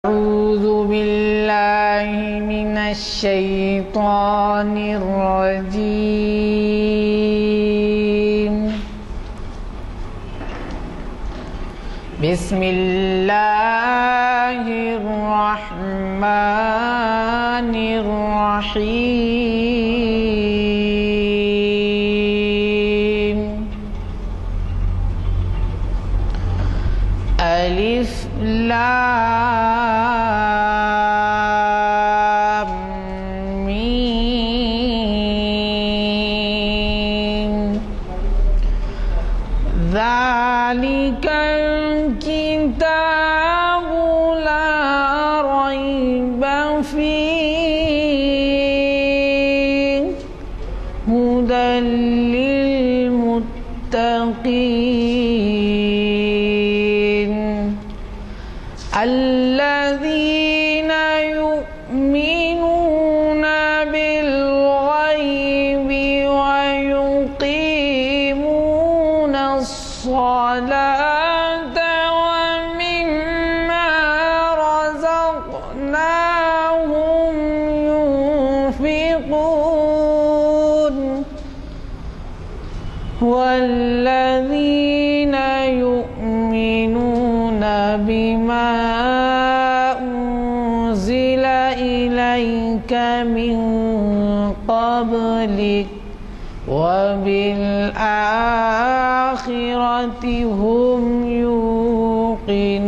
أعوذ بالله من الشيطان الرجيم. بسم الله الرحمن الرحيم. ألف لام ميم. ذلك الكتاب لا ريب فيه هدى للمتقين الذين يؤمنون بالغيب ويقيمون الصلاة ومما رزقناهم ينفقون والذين يؤمنون بما أنزل إليك من قبلك وبالآخرة هم يوقنون.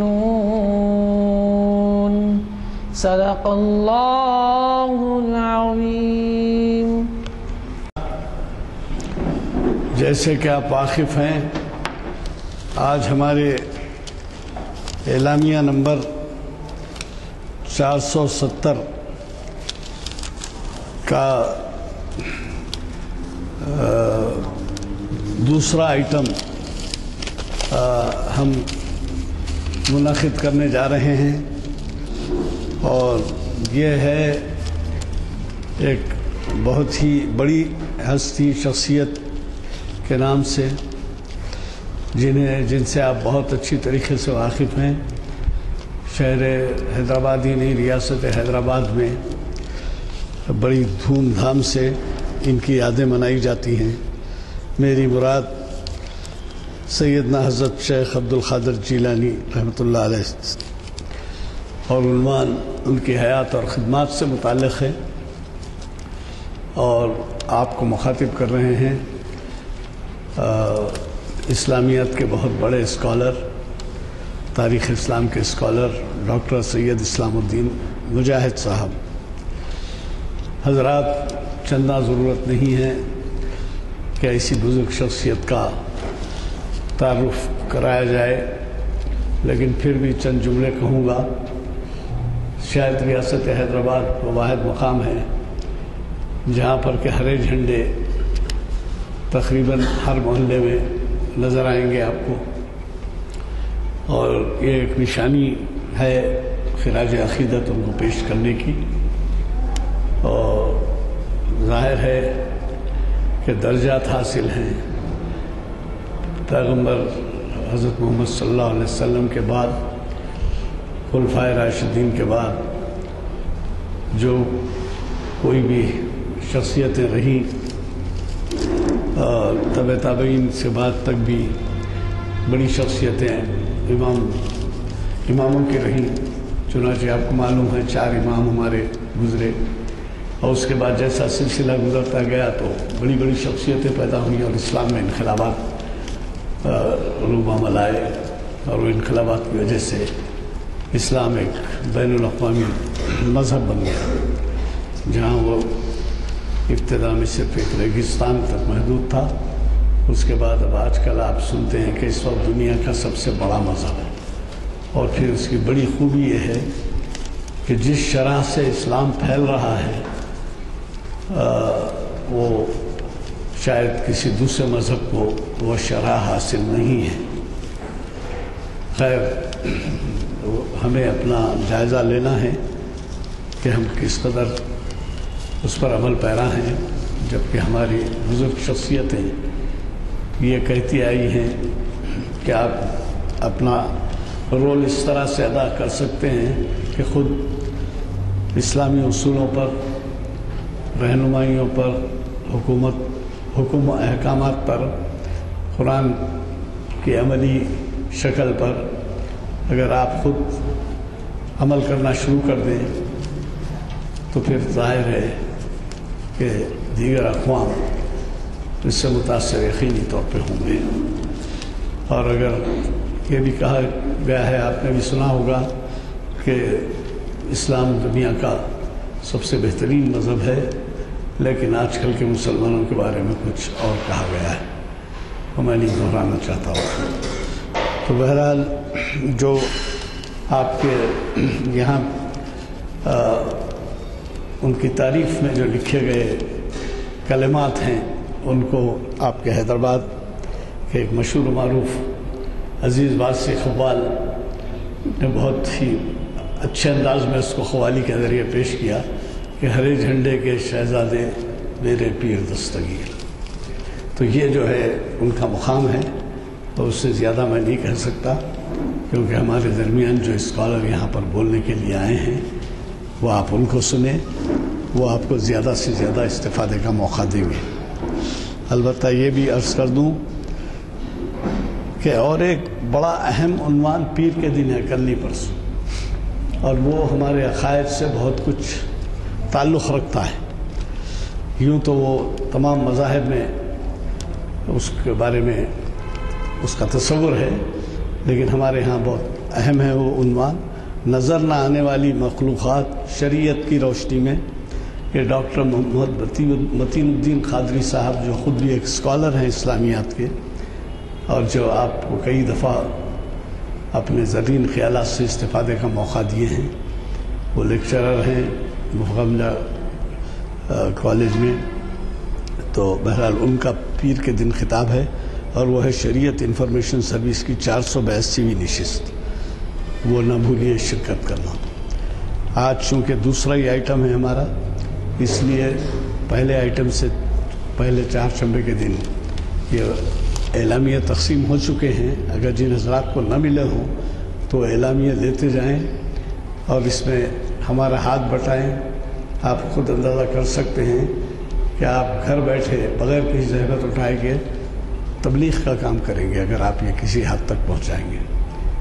صدق اللہ العظیم. جیسے کہ آپ واقف ہیں، آج ہمارے اعلامیہ نمبر 470 کا دوسرا آئٹم ہم منعقد کرنے جا رہے ہیں، اور یہ ہے ایک بہت ہی بڑی ہستی شخصیت کے نام سے جن سے آپ بہت اچھی طریقے سے واقف ہیں. شہر حیدرآباد ہی نہیں، ریاست حیدرآباد میں بڑی دھوم دھام سے ان کی یادیں منائی جاتی ہیں. میری مراد سیدنا حضرت شیخ عبدالقادر جیلانی رحمۃ اللہ علیہ اور عنوان ان کی حیات اور خدمات سے متعلق ہے، اور آپ کو مخاطب کر رہے ہیں اسلامیات کے بہت بڑے اسکالر، تاریخ اسلام کے اسکالر ڈاکٹر سید اسلام الدین مجاہد صاحب. حضرات، چندہ ضرورت نہیں ہے کہ ایسی بزرگ شخصیت کا تعارف کرایا جائے، لیکن پھر بھی چند جملے کہوں گا. شاید ریاست حیدرآباد وہ واحد مقام ہے جہاں پر کہ ہرے جھنڈے تقریباً ہر محلے میں نظر آئیں گے آپ کو، اور یہ ایک نشانی ہے خراج عقیدت ان کو پیش کرنے کی. اور ظاہر ہے کہ درجات حاصل ہیں. پیغمبر حضرت محمد صلی اللہ علیہ وسلم کے بعد، خلفائے راشدین کے بعد جو کوئی بھی شخصیتیں رہیں، تبع تابعین سے بعد تک بھی بڑی شخصیتیں اماموں کی رہیں. چنانچہ آپ کو معلوم ہے 4 امام ہمارے گزرے، اور اس کے بعد جیسا سلسلہ گزرتا گیا تو بڑی بڑی شخصیتیں پیدا ہوئیں، اور اسلام میں انقلابات روبہ ملائے، اور وہ انقلابات کی وجہ سے اسلام ایک بین الاقوامی مذہب بن گیا، جہاں وہ ابتدا میں صرف ایک ریگستان تک محدود تھا. اس کے بعد اب آج کل آپ سنتے ہیں کہ اس وقت دنیا کا سب سے بڑا مذہب ہے. اور پھر اس کی بڑی خوبی یہ ہے کہ جس شرح سے اسلام پھیل رہا ہے وہ شاید کسی دوسرے مذہب کو وہ شرح حاصل نہیں ہے. خیر، ہمیں اپنا جائزہ لینا ہے کہ ہم کس قدر اس پر عمل پیرا ہیں، جبکہ ہماری بزرگ شخصیتیں یہ کہتی آئی ہیں کہ آپ اپنا رول اس طرح سے ادا کر سکتے ہیں کہ خود اسلامی اصولوں پر، رہنمائیوں پر، حکم و احکامات پر، قرآن کی عملی شکل پر اگر آپ خود عمل کرنا شروع کر دیں تو پھر ظاہر ہے کہ دیگر اقوام اس سے متاثر یقینی طور پہ ہوں گے۔ اور اگر یہ بھی کہا گیا ہے، آپ نے بھی سنا ہوگا کہ اسلام دنیا کا سب سے بہترین مذہب ہے، لیکن آج کل کے مسلمانوں کے بارے میں کچھ اور کہا گیا ہے، وہ میں نہیں دہرانا چاہتا ہوں۔ تو بہرحال جو آپ کے یہاں ان کی تعریف میں جو لکھے گئے کلمات ہیں، ان کو آپ کے حیدرآباد کے ایک مشہور و معروف عزیز باسی قوال نے بہت ہی اچھے انداز میں اس کو قوالی کے ذریعے پیش کیا کہ ہرے جھنڈے کے شہزادے میرے پیر دستگیر۔ تو یہ جو ہے ان کا مقام ہے، تو اس سے زیادہ میں نہیں کہہ سکتا، کیونکہ ہمارے درمیان جو اسکالر یہاں پر بولنے کے لیے آئے ہیں وہ آپ ان کو سنیں، وہ آپ کو زیادہ سے زیادہ استفادے کا موقع دیں گے۔ البتہ یہ بھی عرض کر دوں کہ اور ایک بڑا اہم عنوان پیر کے دن ہے کل پرسوں، اور وہ ہمارے عقائد سے بہت کچھ تعلق رکھتا ہے۔ یوں تو وہ تمام مذاہب میں اس کے بارے میں اس کا تصور ہے، لیکن ہمارے ہاں بہت اہم ہے وہ عنوان، نظر نہ آنے والی مخلوقات شریعت کی روشنی میں۔ یہ ڈاکٹر محمد متین الدین قادری صاحب، جو خود بھی ایک اسکالر ہیں اسلامیات کے، اور جو آپ کو کئی دفعہ اپنے زرین خیالات سے استفادے کا موقع دیے ہیں، وہ لیکچرر ہیں مغملہ کالج میں۔ تو بہرحال ان کا پیر کے دن خطاب ہے، اور وہ ہے شریعت انفارمیشن سروس کی 482ویں نشست، وہ نہ بھولیے شرکت کرنا۔ آج چونکہ دوسرا ہی آئٹم ہے ہمارا، اس لیے پہلے آئٹم سے پہلے 4 چمبے کے دن یہ اعلامیہ تقسیم ہو چکے ہیں۔ اگر جن حضرات کو نہ ملے ہوں تو اعلامیہ دیتے جائیں اور اس میں ہمارا ہاتھ بٹائیں۔ آپ خود اندازہ کر سکتے ہیں کہ آپ گھر بیٹھے بغیر کسی زحمت اٹھائے کے تبلیغ کا کام کریں گے اگر آپ یہ کسی حد تک پہنچائیں گے،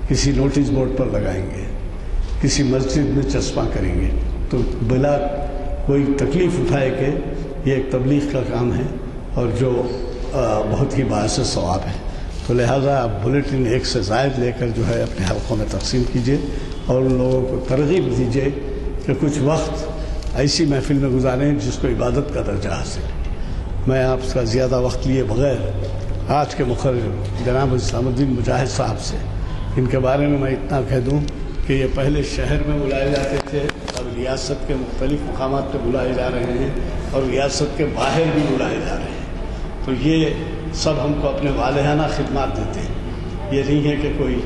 کسی نوٹس بورڈ پر لگائیں گے، کسی مسجد میں چسپاں کریں گے، تو بلا کوئی تکلیف اٹھائے کہ یہ ایک تبلیغ کا کام ہے اور جو بہت ہی باعث ثواب ہے۔ تو لہٰذا آپ بلیٹن 1 سے زائد لے کر جو ہے اپنے حلقوں میں تقسیم کیجیے، اور ان لوگوں کو ترغیب دیجیے کہ کچھ وقت ایسی محفل میں گزاریں جس کو عبادت کا درجہ حاصل ہے۔ میں آپ کا زیادہ وقت لیے بغیر آج کے مقرر جناب اسلام الدین مجاہد صاحب سے، ان کے بارے میں اتنا کہہ دوں کہ یہ پہلے شہر میں بلائے جاتے تھے، اور ریاست کے مختلف مقامات پہ بلائے جا رہے ہیں، اور ریاست کے باہر بھی بلائے جا رہے ہیں۔ تو یہ سب ہم کو اپنے والہانہ خدمات دیتے ہیں، یہ نہیں ہے کہ کوئی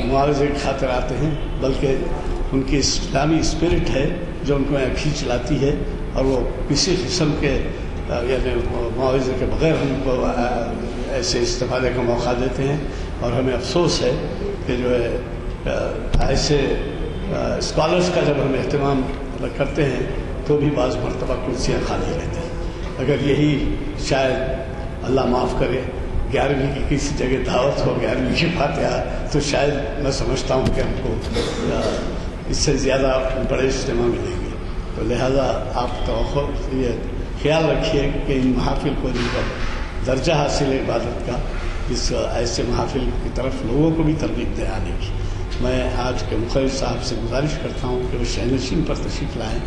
معاوضے کی خاطر آتے ہیں، بلکہ ان کی اسلامی اسپرٹ ہے جو ان کو یہاں کھینچ لاتی ہے، اور وہ کسی قسم کے یعنی معاوضے کے بغیر ہم کو ایسے استفادے کا موقع دیتے ہیں۔ اور ہمیں افسوس ہے کہ جو ہے ایسے اسکالرس کا جب ہم اہتمام کرتے ہیں تو بھی بعض مرتبہ کرسیاں خالی رہتی ہیں۔ اگر یہی شاید اللہ معاف کرے 11ویں کی کسی جگہ دعوت ہو 11ویں کی فاتحہ، تو شاید میں سمجھتا ہوں کہ ہم کو اس سے زیادہ بڑے اجتماع ملیں گے۔ تو لہذا آپ توقع یہ خیال رکھیے کہ ان محافل کو جن کا درجہ حاصل ہے عبادت کا، اس ایسے محافل کی طرف لوگوں کو بھی ترغیب دے آنے کی۔ میں آج کے مقرر صاحب سے گزارش کرتا ہوں کہ وہ شہنشین پر تشریف لائیں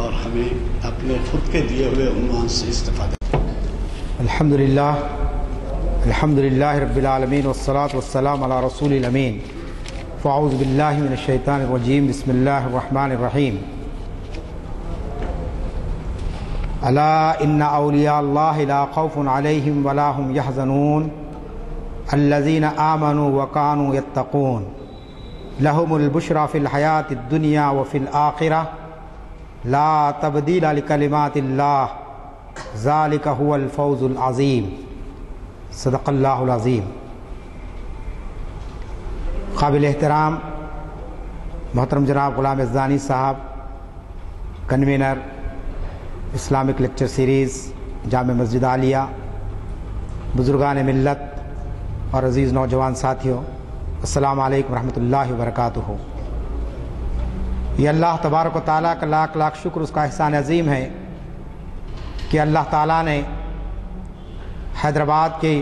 اور ہمیں اپنے خود کے دیے ہوئے عنوان سے استفادہ۔ الحمدللہ رب العالمین والصلاة والسلام علی رسول الامین۔ فاعوذ باللہ من الشیطان الرجیم، بسم اللہ الرحمن الرحیم۔ الا ان اولیاء اللہ لا خوف علیہم ولا هم يحزنون الذین آمنوا وکانوا یتقون لهم البشری فی الحیاۃ الدنیا وفی الآخرہ لا تبدیل لکلمات اللہ ذالک هو الفوز العظیم۔ صدق اللہ العظیم۔ قابل احترام محترم جناب غلام ازدانی صاحب، convener Islamic lecture series Jama Masjid عالیہ، بزرگان ملت اور عزیز نوجوان ساتھیوں، السلام علیکم ورحمۃ اللہ وبرکاتہ۔ یہ اللہ تبارک و تعالیٰ کا لاکھ لاکھ شکر، اس کا احسان عظیم ہے کہ اللہ تعالیٰ نے حیدرآباد کے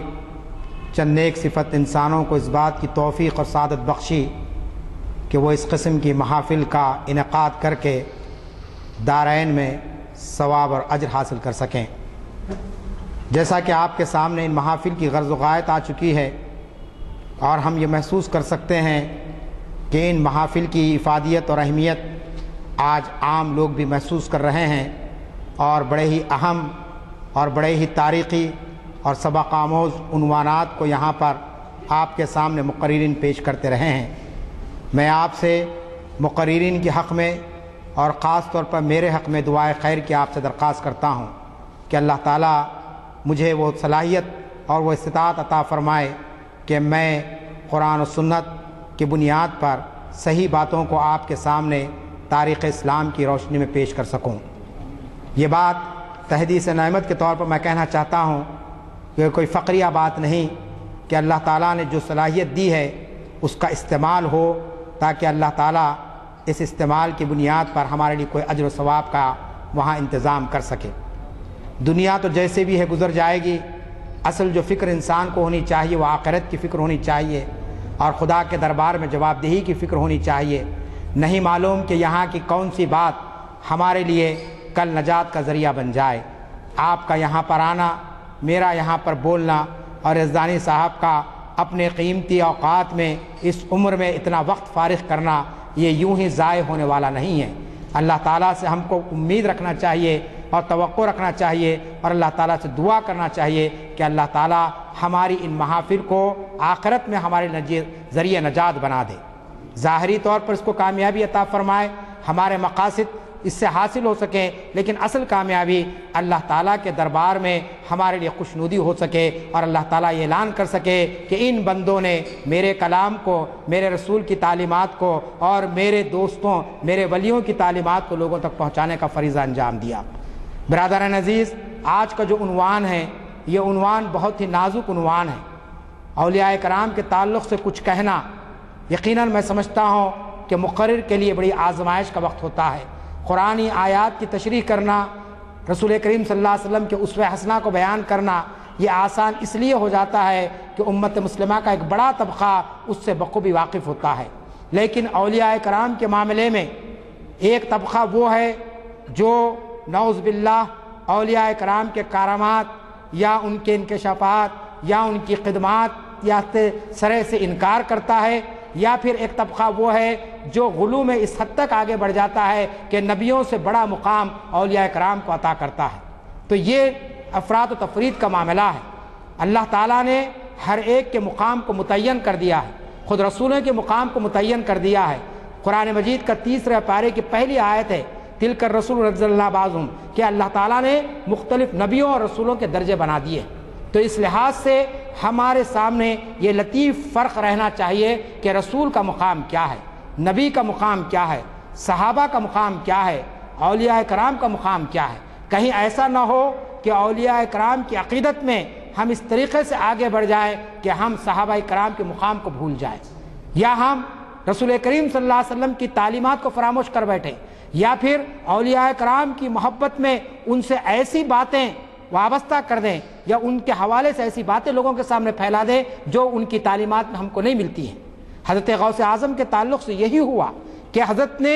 چند نیک صفت انسانوں کو اس بات کی توفیق اور سعادت بخشی کہ وہ اس قسم کی محافل کا انعقاد کر کے دارین میں ثواب اور اجر حاصل کر سکیں۔ جیسا کہ آپ کے سامنے ان محافل کی غرض و غایت آ چکی ہے، اور ہم یہ محسوس کر سکتے ہیں کہ ان محافل کی افادیت اور اہمیت آج عام لوگ بھی محسوس کر رہے ہیں، اور بڑے ہی اہم اور بڑے ہی تاریخی اور سبق آموز عنوانات کو یہاں پر آپ کے سامنے مقررین پیش کرتے رہے ہیں۔ میں آپ سے مقررین کے حق میں اور خاص طور پر میرے حق میں دعائے خیر کی آپ سے درخواست کرتا ہوں کہ اللہ تعالیٰ مجھے وہ صلاحیت اور وہ استطاعت عطا فرمائے کہ میں قرآن و سنت کی بنیاد پر صحیح باتوں کو آپ کے سامنے تاریخ اسلام کی روشنی میں پیش کر سکوں۔ یہ بات تحدیث نعمت کے طور پر میں کہنا چاہتا ہوں کہ کوئی فقریہ بات نہیں کہ اللہ تعالیٰ نے جو صلاحیت دی ہے اس کا استعمال ہو، تاکہ اللہ تعالیٰ اس استعمال کی بنیاد پر ہمارے لیے کوئی اجر و ثواب کا وہاں انتظام کر سکے۔ دنیا تو جیسے بھی ہے گزر جائے گی، اصل جو فکر انسان کو ہونی چاہیے وہ آخرت کی فکر ہونی چاہیے، اور خدا کے دربار میں جواب دہی کی فکر ہونی چاہیے۔ نہیں معلوم کہ یہاں کی کون سی بات ہمارے لیے کل نجات کا ذریعہ بن جائے۔ آپ کا یہاں پر آنا، میرا یہاں پر بولنا، اور ازدانی صاحب کا اپنے قیمتی اوقات میں اس عمر میں اتنا وقت فارغ کرنا، یہ یوں ہی ضائع ہونے والا نہیں ہے۔ اللہ تعالیٰ سے ہم کو امید رکھنا چاہیے اور توقع رکھنا چاہیے، اور اللہ تعالیٰ سے دعا کرنا چاہیے کہ اللہ تعالیٰ ہماری ان محافل کو آخرت میں ہمارے ذریعہ نجات بنا دے، ظاہری طور پر اس کو کامیابی عطا فرمائے، ہمارے مقاصد اس سے حاصل ہو سکیں، لیکن اصل کامیابی اللہ تعالیٰ کے دربار میں ہمارے لیے خوشنودی ہو سکے، اور اللہ تعالیٰ یہ اعلان کر سکے کہ ان بندوں نے میرے کلام کو، میرے رسول کی تعلیمات کو، اور میرے دوستوں، میرے ولیوں کی تعلیمات کو لوگوں تک پہنچانے کا فریضہ انجام دیا۔ برادران عزیز، آج کا جو عنوان ہے یہ عنوان بہت ہی نازک عنوان ہے۔ اولیاء کرام کے تعلق سے کچھ کہنا یقیناً میں سمجھتا ہوں کہ مقرر کے لیے بڑی آزمائش کا وقت ہوتا ہے۔ قرآنی آیات کی تشریح کرنا، رسول کریم صلی اللہ علیہ وسلم کے اسوہ حسنہ کو بیان کرنا، یہ آسان اس لیے ہو جاتا ہے کہ امت مسلمہ کا ایک بڑا طبقہ اس سے بخوبی واقف ہوتا ہے، لیکن اولیاء کرام کے معاملے میں ایک طبقہ وہ ہے جو نعوذ باللہ اولیاء کرام کے کرامات یا ان کے انکشافات یا ان کی خدمات یا سرے سے انکار کرتا ہے، یا پھر ایک طبقہ وہ ہے جو غلو میں اس حد تک آگے بڑھ جاتا ہے کہ نبیوں سے بڑا مقام اولیاء کرام کو عطا کرتا ہے۔ تو یہ افراد و تفرید کا معاملہ ہے۔ اللہ تعالیٰ نے ہر ایک کے مقام کو متعین کر دیا ہے، خود رسولوں کے مقام کو متعین کر دیا ہے۔ قرآن مجید کا 3 پارے کی پہلی آیت ہے تلک الرسول رضی اللہ بعضهم، کہ اللہ تعالیٰ نے مختلف نبیوں اور رسولوں کے درجے بنا دیے۔ تو اس لحاظ سے ہمارے سامنے یہ لطیف فرق رہنا چاہیے کہ رسول کا مقام کیا ہے، نبی کا مقام کیا ہے، صحابہ کا مقام کیا ہے، اولیاء کرام کا مقام کیا ہے۔ کہیں ایسا نہ ہو کہ اولیاء کرام کی عقیدت میں ہم اس طریقے سے آگے بڑھ جائیں کہ ہم صحابہ کرام کے مقام کو بھول جائیں، یا ہم رسول کریم صلی اللہ علیہ وسلم کی تعلیمات کو فراموش کر بیٹھیں، یا پھر اولیاء کرام کی محبت میں ان سے ایسی باتیں وابستہ کر دیں یا ان کے حوالے سے ایسی باتیں لوگوں کے سامنے پھیلا دیں جو ان کی تعلیمات میں ہم کو نہیں ملتی ہیں۔ حضرت غوث اعظم کے تعلق سے یہی ہوا کہ حضرت نے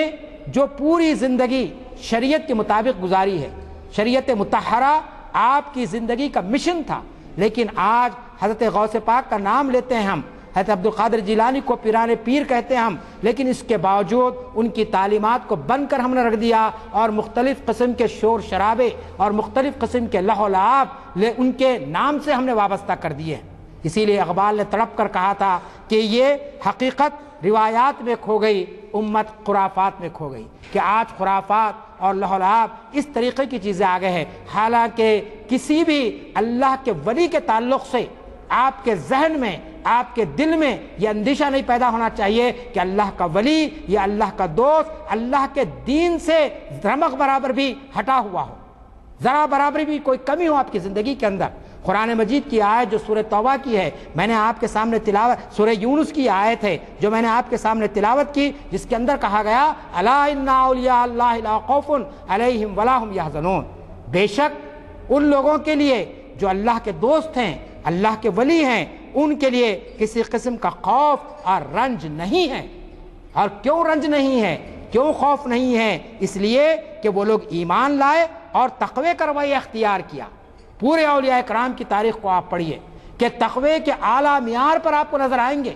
جو پوری زندگی شریعت کے مطابق گزاری ہے، شریعت مطہرہ آپ کی زندگی کا مشن تھا، لیکن آج حضرت غوث پاک کا نام لیتے ہیں ہم، حضرت عبدالقادر جیلانی کو پیران پیر کہتے ہیں ہم، لیکن اس کے باوجود ان کی تعلیمات کو بن کر ہم نے رکھ دیا، اور مختلف قسم کے شور شرابے اور مختلف قسم کے لہو لعاب ان کے نام سے ہم نے وابستہ کر دیے۔ اسی لیے اقبال نے تڑپ کر کہا تھا کہ یہ حقیقت روایات میں کھو گئی، امت خرافات میں کھو گئی، کہ آج خرافات اور لہو لعاب اس طریقے کی چیزیں آگے ہیں، حالانکہ کسی بھی اللہ کے ولی کے تعلق سے آپ کے ذہن میں آپ کے دل میں یہ اندیشہ نہیں پیدا ہونا چاہیے کہ اللہ کا ولی یا اللہ کا دوست اللہ کے دین سے رمق برابر بھی ہٹا ہوا ہو، ذرا برابر بھی کوئی کمی ہو آپ کی زندگی کے اندر۔ قرآن مجید کی آیت جو سورہ توبہ کی ہے، میں نے آپ کے سامنے تلاوت، سورہ یونس کی آیت ہے جو میں نے آپ کے سامنے تلاوت کی، جس کے اندر کہا گیا الا ان اولیاء اللہ لا خوف علیہم ولا هم یحزنون، بے شک ان لوگوں کے لیے جو اللہ کے دوست ہیں، اللہ کے ولی ہیں، ان کے لیے کسی قسم کا خوف اور رنج نہیں ہے۔ اور کیوں رنج نہیں ہے، کیوں خوف نہیں ہے؟ اس لیے کہ وہ لوگ ایمان لائے اور تقوی کا رویہ اختیار کیا۔ پورے اولیاء کرام کی تاریخ کو آپ پڑھیے کہ تقوی کے اعلیٰ معیار پر آپ کو نظر آئیں گے۔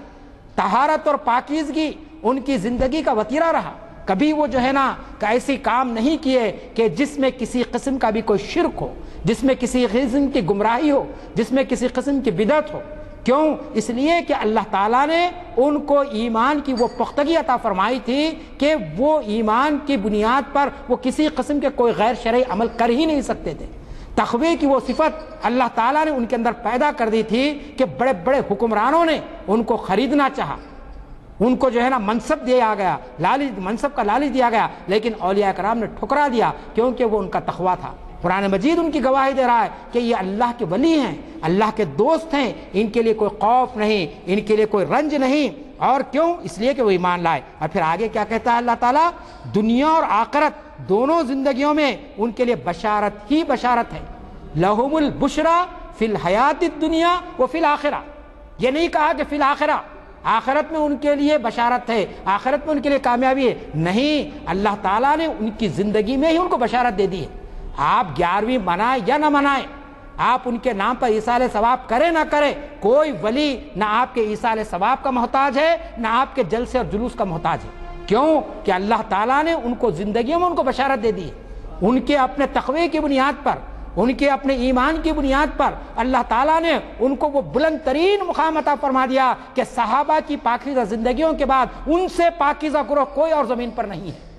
طہارت اور پاکیزگی ان کی زندگی کا وتیرہ رہا، کبھی وہ جو ہے نا کہ ایسی کام نہیں کیے کہ جس میں کسی قسم کا بھی کوئی شرک ہو، جس میں کسی قسم کی گمراہی ہو، جس میں کسی قسم کی بدعت ہو۔ کیوں؟ اس لیے کہ اللہ تعالیٰ نے ان کو ایمان کی وہ پختگی عطا فرمائی تھی کہ وہ ایمان کی بنیاد پر وہ کسی قسم کے کوئی غیر شرعی عمل کر ہی نہیں سکتے تھے۔ تقوی کی وہ صفت اللہ تعالیٰ نے ان کے اندر پیدا کر دی تھی کہ بڑے بڑے حکمرانوں نے ان کو خریدنا چاہا، ان کو جو ہے نا منصب دیا گیا، منصب کا لالچ دیا گیا، لیکن اولیاء کرام نے ٹھکرا دیا کیونکہ وہ ان کا تقویٰ تھا۔ قرآن مجید ان کی گواہی دے رہا ہے کہ یہ اللہ کے ولی ہیں، اللہ کے دوست ہیں، ان کے لیے کوئی خوف نہیں، ان کے لیے کوئی رنج نہیں۔ اور کیوں؟ اس لیے کہ وہ ایمان لائے۔ اور پھر آگے کیا کہتا ہے اللہ تعالیٰ؟ دنیا اور آخرت دونوں زندگیوں میں ان کے لیے بشارت ہی بشارت ہے۔ لہم البشرا فی الحیات الدنیا و فی الآخرہ، یہ نہیں کہا کہ فی الآخرہ، آخرت میں ان کے لیے بشارت ہے، آخرت میں ان کے لیے کامیابی ہے، نہیں، اللہ تعالیٰ نے ان کی زندگی میں ہی ان کو بشارت دے دی ہے۔ آپ 11ویں منائیں یا نہ منائیں، آپ ان کے نام پر ایصال ثواب کریں نہ کریں، کوئی ولی نہ آپ کے ایصال ثواب کا محتاج ہے نہ آپ کے جلسے اور جلوس کا محتاج ہے۔ کیوں؟ کہ اللہ تعالیٰ نے ان کو زندگیوں میں ان کو بشارت دے دی ہے۔ ان کے اپنے تقوی کی بنیاد پر، ان کے اپنے ایمان کی بنیاد پر اللہ تعالیٰ نے ان کو وہ بلند ترین مقام عطا فرما دیا کہ صحابہ کی پاکیزہ زندگیوں کے بعد ان سے پاکیزہ گروہ کوئی اور زمین پر نہیں ہے۔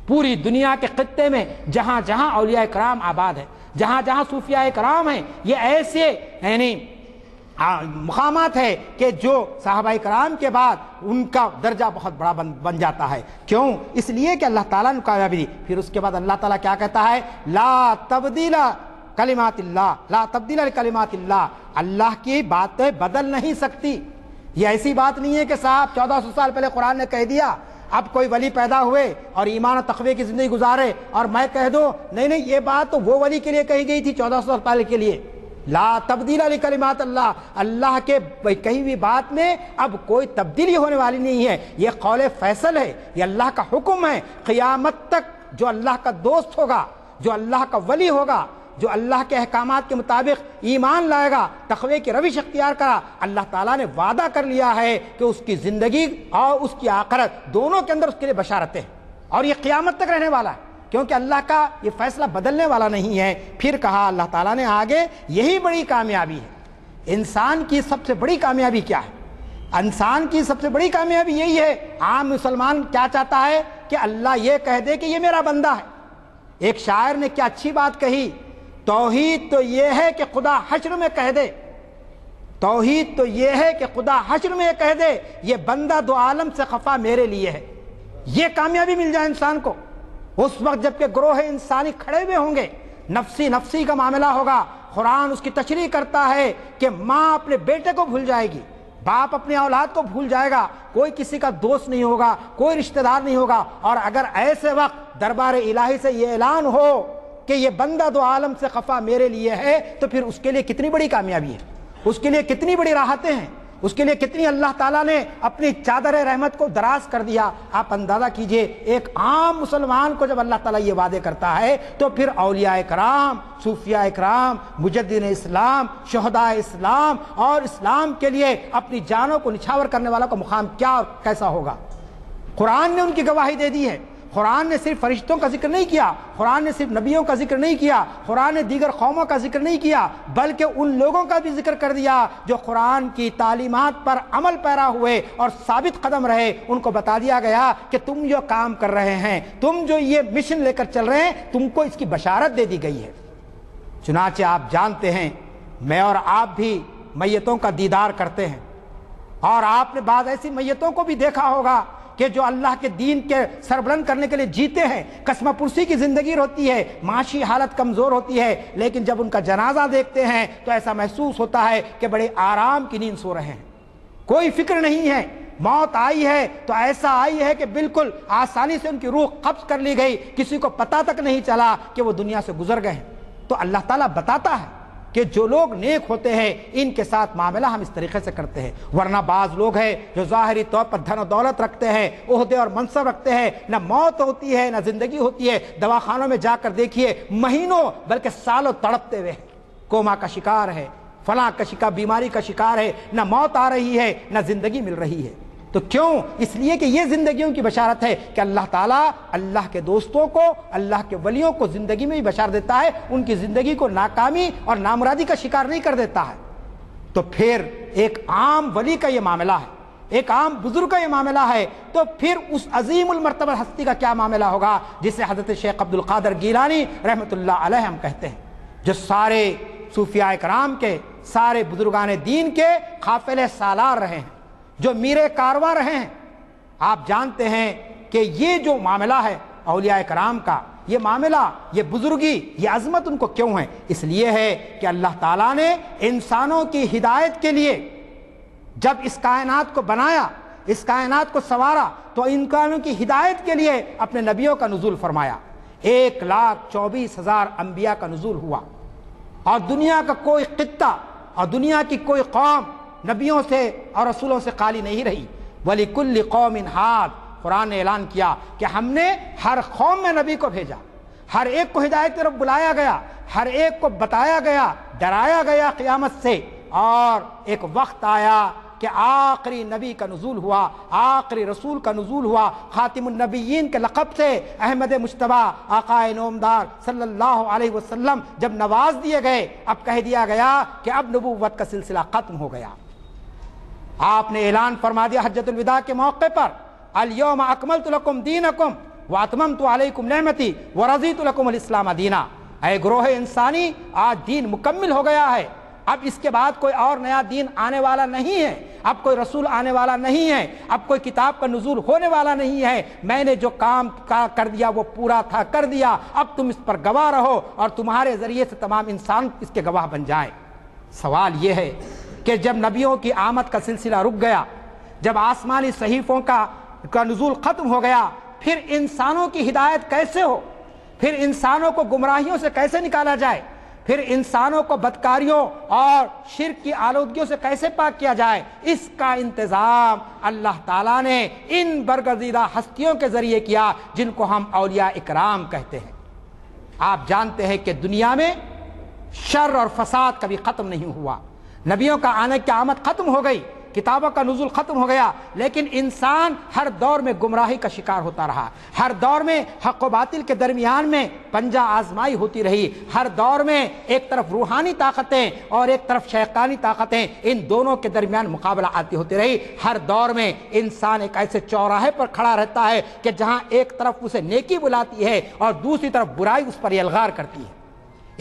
پوری دنیا کے خطے میں جہاں جہاں اولیاء کرام آباد ہیں، جہاں جہاں صوفیاء کرام ہیں، یہ ایسے یعنی مقامات ہے کہ جو صحابہ کرام کے بعد ان کا درجہ بہت بڑا بن جاتا ہے۔ کیوں؟ اس لیے کہ اللہ تعالیٰ نے کامیابی دی۔ پھر اس کے بعد اللہ تعالیٰ کیا کہتا ہے؟ لا تبدیل کلمات اللہ، لا تبدیل لکلمات اللہ، اللہ کی باتیں بدل نہیں سکتی۔ یہ ایسی بات نہیں ہے کہ صاحب 1400 سال پہلے قرآن نے کہہ دیا، اب کوئی ولی پیدا ہوئے اور ایمان و تقوی کی زندگی گزارے اور میں کہہ دوں نہیں نہیں، یہ بات تو وہ ولی کے لیے کہی گئی تھی 1400 سال پہلے کے لیے۔ لا تبدیل لکلمات اللہ، اللہ کے کہی ہوئی بات میں اب کوئی تبدیلی ہونے والی نہیں ہے، یہ قول فیصل ہے، یہ اللہ کا حکم ہے۔ قیامت تک جو اللہ کا دوست ہوگا، جو اللہ کا ولی ہوگا، جو اللہ کے احکامات کے مطابق ایمان لائے گا، تقوی کی روش اختیار کرا، اللہ تعالیٰ نے وعدہ کر لیا ہے کہ اس کی زندگی اور اس کی آخرت دونوں کے اندر اس کے لیے بشارتیں ہیں، اور یہ قیامت تک رہنے والا ہے، کیونکہ اللہ کا یہ فیصلہ بدلنے والا نہیں ہے۔ پھر کہا اللہ تعالیٰ نے آگے، یہی بڑی کامیابی ہے۔ انسان کی سب سے بڑی کامیابی کیا ہے؟ انسان کی سب سے بڑی کامیابی یہی ہے، عام مسلمان کیا چاہتا ہے کہ اللہ یہ کہہ دے کہ یہ میرا بندہ ہے۔ ایک شاعر نے کیا اچھی بات کہی، توحید تو یہ ہے کہ خدا حشر میں کہہ دے، توحید تو یہ ہے کہ خدا حشر میں کہہ دے یہ بندہ دو عالم سے خفا میرے لیے ہے۔ یہ کامیابی مل جائے انسان کو اس وقت جب کہ گروہ انسانی کھڑے ہوئے ہوں گے، نفسی نفسی کا معاملہ ہوگا۔ قرآن اس کی تشریح کرتا ہے کہ ماں اپنے بیٹے کو بھول جائے گی، باپ اپنی اولاد کو بھول جائے گا، کوئی کسی کا دوست نہیں ہوگا، کوئی رشتہ دار نہیں ہوگا۔ اور اگر ایسے وقت دربار الہی سے یہ اعلان ہو کہ یہ بندہ دو عالم سے خفا میرے لیے ہے، تو پھر اس کے لیے کتنی بڑی کامیابی ہے، اس کے لیے کتنی بڑی راحتیں ہیں، اس کے لیے کتنی اللہ تعالیٰ نے اپنی چادر رحمت کو دراز کر دیا۔ آپ اندازہ کیجئے ایک عام مسلمان کو جب اللہ تعالیٰ یہ وعدے کرتا ہے تو پھر اولیاء کرام، صوفیاء کرام، مجددین اسلام، شہداء اسلام اور اسلام کے لیے اپنی جانوں کو نچھاور کرنے والا کا مقام کیا اور کیسا ہوگا۔ قرآن نے ان کی گواہی دے دی ہے۔ قرآن نے صرف فرشتوں کا ذکر نہیں کیا، قرآن نے صرف نبیوں کا ذکر نہیں کیا، قرآن نے دیگر قوموں کا ذکر نہیں کیا، بلکہ ان لوگوں کا بھی ذکر کر دیا جو قرآن کی تعلیمات پر عمل پیرا ہوئے اور ثابت قدم رہے۔ ان کو بتا دیا گیا کہ تم جو کام کر رہے ہیں، تم جو یہ مشن لے کر چل رہے ہیں، تم کو اس کی بشارت دے دی گئی ہے۔ چنانچہ آپ جانتے ہیں میں اور آپ بھی میتوں کا دیدار کرتے ہیں، اور آپ نے بعض ایسی میتوں کو بھی دیکھا ہوگا کہ جو اللہ کے دین کے سربلند کرنے کے لیے جیتے ہیں، قسمہ پرسی کی زندگی ہوتی ہے، معاشی حالت کمزور ہوتی ہے، لیکن جب ان کا جنازہ دیکھتے ہیں تو ایسا محسوس ہوتا ہے کہ بڑے آرام کی نیند سو رہے ہیں، کوئی فکر نہیں ہے۔ موت آئی ہے تو ایسا آئی ہے کہ بالکل آسانی سے ان کی روح قبض کر لی گئی، کسی کو پتہ تک نہیں چلا کہ وہ دنیا سے گزر گئے ہیں۔ تو اللہ تعالیٰ بتاتا ہے کہ جو لوگ نیک ہوتے ہیں ان کے ساتھ معاملہ ہم اس طریقے سے کرتے ہیں، ورنہ بعض لوگ ہیں جو ظاہری طور پر دھن و دولت رکھتے ہیں، عہدے اور منصب رکھتے ہیں، نہ موت ہوتی ہے نہ زندگی ہوتی ہے، دواخانوں میں جا کر دیکھیے مہینوں بلکہ سالوں تڑپتے ہوئے کوما کا شکار ہے، فلاں کا شکار، بیماری کا شکار ہے، نہ موت آ رہی ہے نہ زندگی مل رہی ہے۔ تو کیوں؟ اس لیے کہ یہ زندگیوں کی بشارت ہے کہ اللہ تعالیٰ اللہ کے دوستوں کو، اللہ کے ولیوں کو زندگی میں بھی بشار دیتا ہے، ان کی زندگی کو ناکامی اور نامرادی کا شکار نہیں کر دیتا ہے۔ تو پھر ایک عام ولی کا یہ معاملہ ہے، ایک عام بزرگ کا یہ معاملہ ہے، تو پھر اس عظیم المرتبہ ہستی کا کیا معاملہ ہوگا جسے حضرت شیخ عبد القادر گیلانی رحمۃ اللہ علیہ ہم کہتے ہیں، جو سارے صوفیاء کرام کے، سارے بزرگان دین کے قافلے سالار رہے ہیں، جو میرے کارواں رہے ہیں۔ آپ جانتے ہیں کہ یہ جو معاملہ ہے اولیاء کرام کا، یہ معاملہ، یہ بزرگی، یہ عظمت ان کو کیوں ہے؟ اس لیے ہے کہ اللہ تعالیٰ نے انسانوں کی ہدایت کے لیے جب اس کائنات کو بنایا، اس کائنات کو سنوارا، تو انسانوں کی ہدایت کے لیے اپنے نبیوں کا نزول فرمایا۔ 1,24,000 انبیاء کا نزول ہوا، اور دنیا کا کوئی خطہ اور دنیا کی کوئی قوم نبیوں سے اور رسولوں سے خالی نہیں رہی۔ وَلِكُلِّ قَوْمٍ ہَادٍ، قرآن نے اعلان کیا کہ ہم نے ہر قوم میں نبی کو بھیجا، ہر ایک کو ہدایت کی طرف بلایا گیا، ہر ایک کو بتایا گیا، ڈرایا گیا قیامت سے۔ اور ایک وقت آیا کہ آخری نبی کا نزول ہوا، آخری رسول کا نزول ہوا، خاتم النبیین کے لقب سے احمد مجتبی آقائے نامدار صلی اللہ علیہ وسلم جب نواز دیے گئے، اب کہہ دیا گیا کہ اب نبوت کا سلسلہ ختم ہو گیا۔ آپ نے اعلان فرما دیا حجۃ الوداع کے موقع پر، الیوم اکملت لکم دینکم واتممت علیکم نعمتی ورضیت لکم الاسلام دینا۔ اے گروہ انسانی، آج دین مکمل ہو گیا ہے، اب اس کے بعد کوئی اور نیا دین آنے والا نہیں ہے، اب کوئی رسول آنے والا نہیں ہے، اب کوئی کتاب کا نزول ہونے والا نہیں ہے، میں نے جو کام کر دیا وہ پورا تھا کر دیا، اب تم اس پر گواہ رہو اور تمہارے ذریعے سے تمام انسان اس کے گواہ بن جائیں۔ سوال یہ ہے کہ جب نبیوں کی آمد کا سلسلہ رک گیا، جب آسمانی صحیفوں کا نزول ختم ہو گیا، پھر انسانوں کی ہدایت کیسے ہو؟ پھر انسانوں کو گمراہیوں سے کیسے نکالا جائے؟ پھر انسانوں کو بدکاریوں اور شرک کی آلودگیوں سے کیسے پاک کیا جائے؟ اس کا انتظام اللہ تعالیٰ نے ان برگزیدہ ہستیوں کے ذریعے کیا جن کو ہم اولیاء اکرام کہتے ہیں۔ آپ جانتے ہیں کہ دنیا میں شر اور فساد کبھی ختم نہیں ہوا، نبیوں کا آنے کی آمد ختم ہو گئی، کتابوں کا نزول ختم ہو گیا، لیکن انسان ہر دور میں گمراہی کا شکار ہوتا رہا، ہر دور میں حق و باطل کے درمیان میں پنجہ آزمائی ہوتی رہی، ہر دور میں ایک طرف روحانی طاقتیں اور ایک طرف شیطانی طاقتیں، ان دونوں کے درمیان مقابلہ آتی ہوتی رہی۔ ہر دور میں انسان ایک ایسے چوراہے پر کھڑا رہتا ہے کہ جہاں ایک طرف اسے نیکی بلاتی ہے اور دوسری طرف برائی اس پر یلغار کرتی ہے،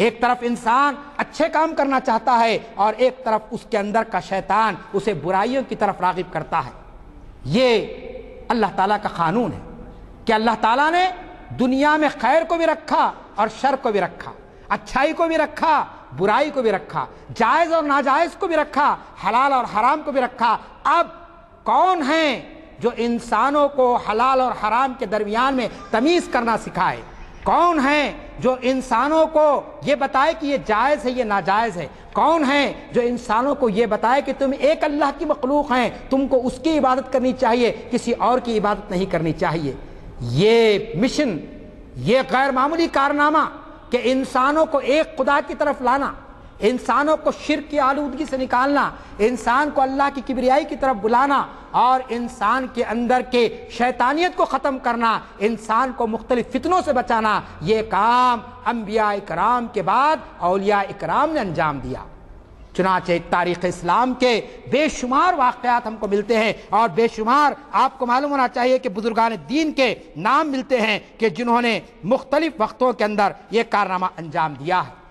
ایک طرف انسان اچھے کام کرنا چاہتا ہے اور ایک طرف اس کے اندر کا شیطان اسے برائیوں کی طرف راغب کرتا ہے۔ یہ اللہ تعالیٰ کا قانون ہے کہ اللہ تعالیٰ نے دنیا میں خیر کو بھی رکھا اور شر کو بھی رکھا، اچھائی کو بھی رکھا، برائی کو بھی رکھا، جائز اور ناجائز کو بھی رکھا، حلال اور حرام کو بھی رکھا۔ اب کون ہیں جو انسانوں کو حلال اور حرام کے درمیان میں تمیز کرنا سکھائے؟ کون ہیں جو انسانوں کو یہ بتائے کہ یہ جائز ہے یہ ناجائز ہے؟ کون ہیں جو انسانوں کو یہ بتائے کہ تم ایک اللہ کی مخلوق ہیں، تم کو اس کی عبادت کرنی چاہیے، کسی اور کی عبادت نہیں کرنی چاہیے؟ یہ مشن، یہ غیر معمولی کارنامہ کہ انسانوں کو ایک خدا کی طرف لانا، انسانوں کو شرک کی آلودگی سے نکالنا، انسان کو اللہ کی کبریائی کی طرف بلانا اور انسان کے اندر کے شیطانیت کو ختم کرنا، انسان کو مختلف فتنوں سے بچانا، یہ کام انبیاء اکرام کے بعد اولیاء اکرام نے انجام دیا۔ چنانچہ تاریخ اسلام کے بے شمار واقعات ہم کو ملتے ہیں، اور بے شمار آپ کو معلوم ہونا چاہیے کہ بزرگان دین کے نام ملتے ہیں کہ جنہوں نے مختلف وقتوں کے اندر یہ کارنامہ انجام دیا ہے۔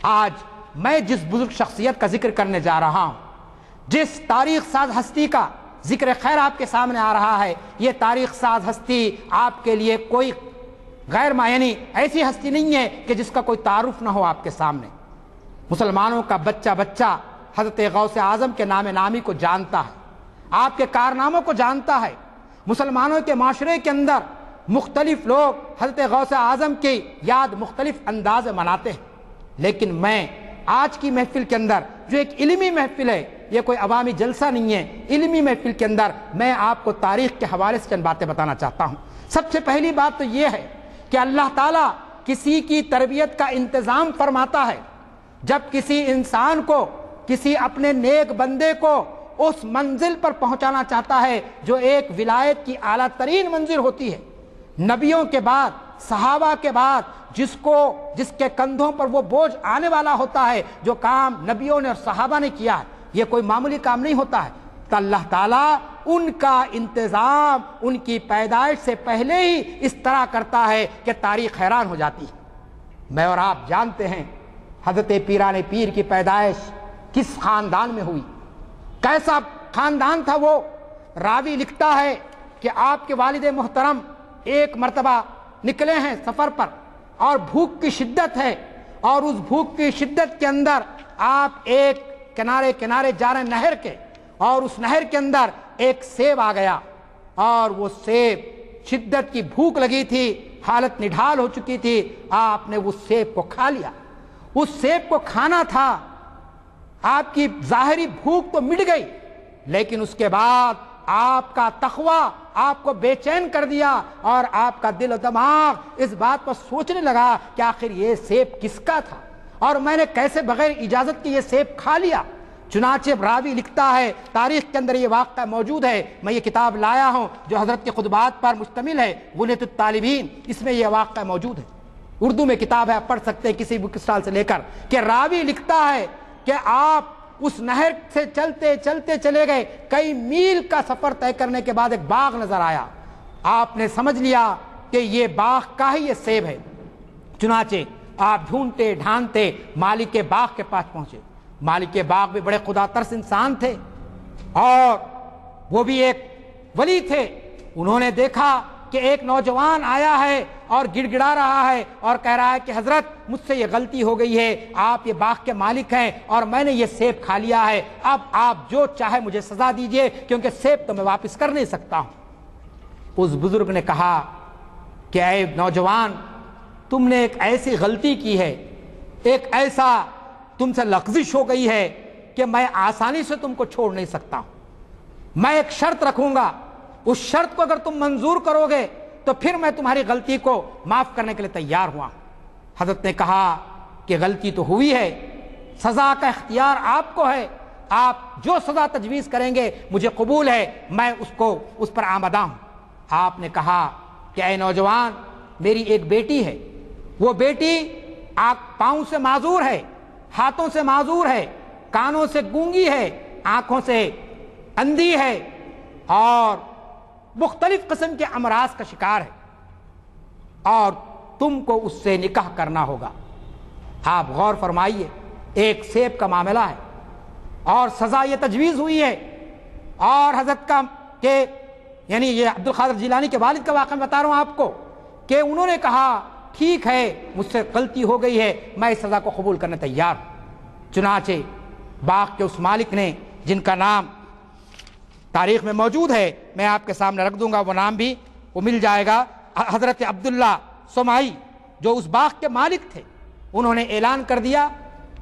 آج میں جس بزرگ شخصیت کا ذکر کرنے جا رہا ہوں، جس تاریخ ساز ہستی کا ذکر خیر آپ کے سامنے آ رہا ہے، یہ تاریخ ساز ہستی آپ کے لیے کوئی غیر معینی ایسی ہستی نہیں ہے کہ جس کا کوئی تعارف نہ ہو آپ کے سامنے۔ مسلمانوں کا بچہ بچہ حضرت غوث اعظم کے نام نامی کو جانتا ہے، آپ کے کارناموں کو جانتا ہے۔ مسلمانوں کے معاشرے کے اندر مختلف لوگ حضرت غوث اعظم کی یاد مختلف انداز میں مناتے ہیں، لیکن میں آج کی محفل کے اندر جو ایک علمی محفل ہے، یہ کوئی عوامی جلسہ نہیں ہے، علمی محفل کے اندر میں آپ کو تاریخ کے حوالے سے چند باتیں بتانا چاہتا ہوں۔ سب سے پہلی بات تو یہ ہے کہ اللہ تعالیٰ کسی کی تربیت کا انتظام فرماتا ہے۔ جب کسی انسان کو، کسی اپنے نیک بندے کو اس منزل پر پہنچانا چاہتا ہے جو ایک ولایت کی اعلیٰ ترین منزل ہوتی ہے، نبیوں کے بعد، صحابہ کے بعد جس کے کندھوں پر وہ بوجھ آنے والا ہوتا ہے، جو کام نبیوں نے اور صحابہ نے کیا ہے، یہ کوئی معمولی کام نہیں ہوتا ہے، تو اللہ تعالیٰ ان کا انتظام ان کی پیدائش سے پہلے ہی اس طرح کرتا ہے کہ تاریخ حیران ہو جاتی ہے۔ میں اور آپ جانتے ہیں حضرت پیران پیر کی پیدائش کس خاندان میں ہوئی، کیسا خاندان تھا وہ۔ راوی لکھتا ہے کہ آپ کے والد محترم ایک مرتبہ نکلے ہیں سفر پر اور بھوک کی شدت ہے، اور اس بھوک کی شدت کے اندر آپ ایک کنارے جا رہے نہر کے، اور اس نہر کے اندر ایک سیب آ گیا، اور وہ سیب شدت کی بھوک لگی تھی، حالت نڈھال ہو چکی تھی، آپ نے اس سیب کو کھا لیا۔ اس سیب کو کھانا تھا، آپ کی ظاہری بھوک تو مٹ گئی، لیکن اس کے بعد آپ کا تقوی آپ کو بے چین کر دیا، اور آپ کا دل و دماغ اس بات پر سوچنے لگا کہ آخر یہ سیب کس کا تھا، اور میں نے کیسے بغیر اجازت کے یہ سیب کھا لیا۔ چنانچہ راوی لکھتا ہے، تاریخ کے اندر یہ واقعہ موجود ہے، میں یہ کتاب لایا ہوں جو حضرت کے خطبات پر مشتمل ہے، غنیۃ الطالبین، اس میں یہ واقعہ موجود ہے، اردو میں کتاب ہے، آپ پڑھ سکتے ہیں کسی بک اسٹال سے لے کر، کہ راوی لکھتا ہے کہ آپ اس نہر سے چلتے چلتے چلے گئے، کئی میل کا سفر طے کرنے کے بعد ایک باغ نظر آیا، آپ نے سمجھ لیا کہ یہ باغ کا ہی یہ سیب ہے۔ چنانچہ آپ ڈھونڈتے ڈھانڈتے مالک کے باغ کے پاس پہنچے۔ مالک کے باغ بھی بڑے خدا ترس انسان تھے، اور وہ بھی ایک ولی تھے۔ انہوں نے دیکھا کہ ایک نوجوان آیا ہے اور گڑ گڑا رہا ہے اور کہہ رہا ہے کہ حضرت مجھ سے یہ غلطی ہو گئی ہے، آپ یہ باغ کے مالک ہیں اور میں نے یہ سیب کھا لیا ہے، اب آپ جو چاہے مجھے سزا دیجئے، کیونکہ سیب تو میں واپس کر نہیں سکتا ہوں۔ اس بزرگ نے کہا کہ اے نوجوان، تم نے ایک ایسی غلطی کی ہے، ایک ایسا تم سے لغزش ہو گئی ہے کہ میں آسانی سے تم کو چھوڑ نہیں سکتا ہوں، میں ایک شرط رکھوں گا، اس شرط کو اگر تم منظور کرو گے تو پھر میں تمہاری غلطی کو معاف کرنے کے لیے تیار ہوا۔ حضرت نے کہا کہ غلطی تو ہوئی ہے، سزا کا اختیار آپ کو ہے، آپ جو سزا تجویز کریں گے مجھے قبول ہے، میں اس پر آمادہ ہوں۔ آپ نے کہا کہ اے نوجوان، میری ایک بیٹی ہے، وہ بیٹی پاؤں سے معذور ہے، ہاتھوں سے معذور ہے، کانوں سے گونگی ہے، آنکھوں سے اندھی ہے، اور مختلف قسم کے امراض کا شکار ہے، اور تم کو اس سے نکاح کرنا ہوگا۔ آپ غور فرمائیے، ایک سیب کا معاملہ ہے اور سزا یہ تجویز ہوئی ہے، اور حضرت کا کہ یعنی یہ عبد القادر جیلانی کے والد کا واقعہ بتا رہا ہوں آپ کو، کہ انہوں نے کہا ٹھیک ہے، مجھ سے غلطی ہو گئی ہے، میں اس سزا کو قبول کرنے تیار ہوں۔ چنانچہ باغ کے اس مالک نے، جن کا نام تاریخ میں موجود ہے، میں آپ کے سامنے رکھ دوں گا، وہ نام بھی وہ مل جائے گا، حضرت عبداللہ سمائی، جو اس باغ کے مالک تھے، انہوں نے اعلان کر دیا،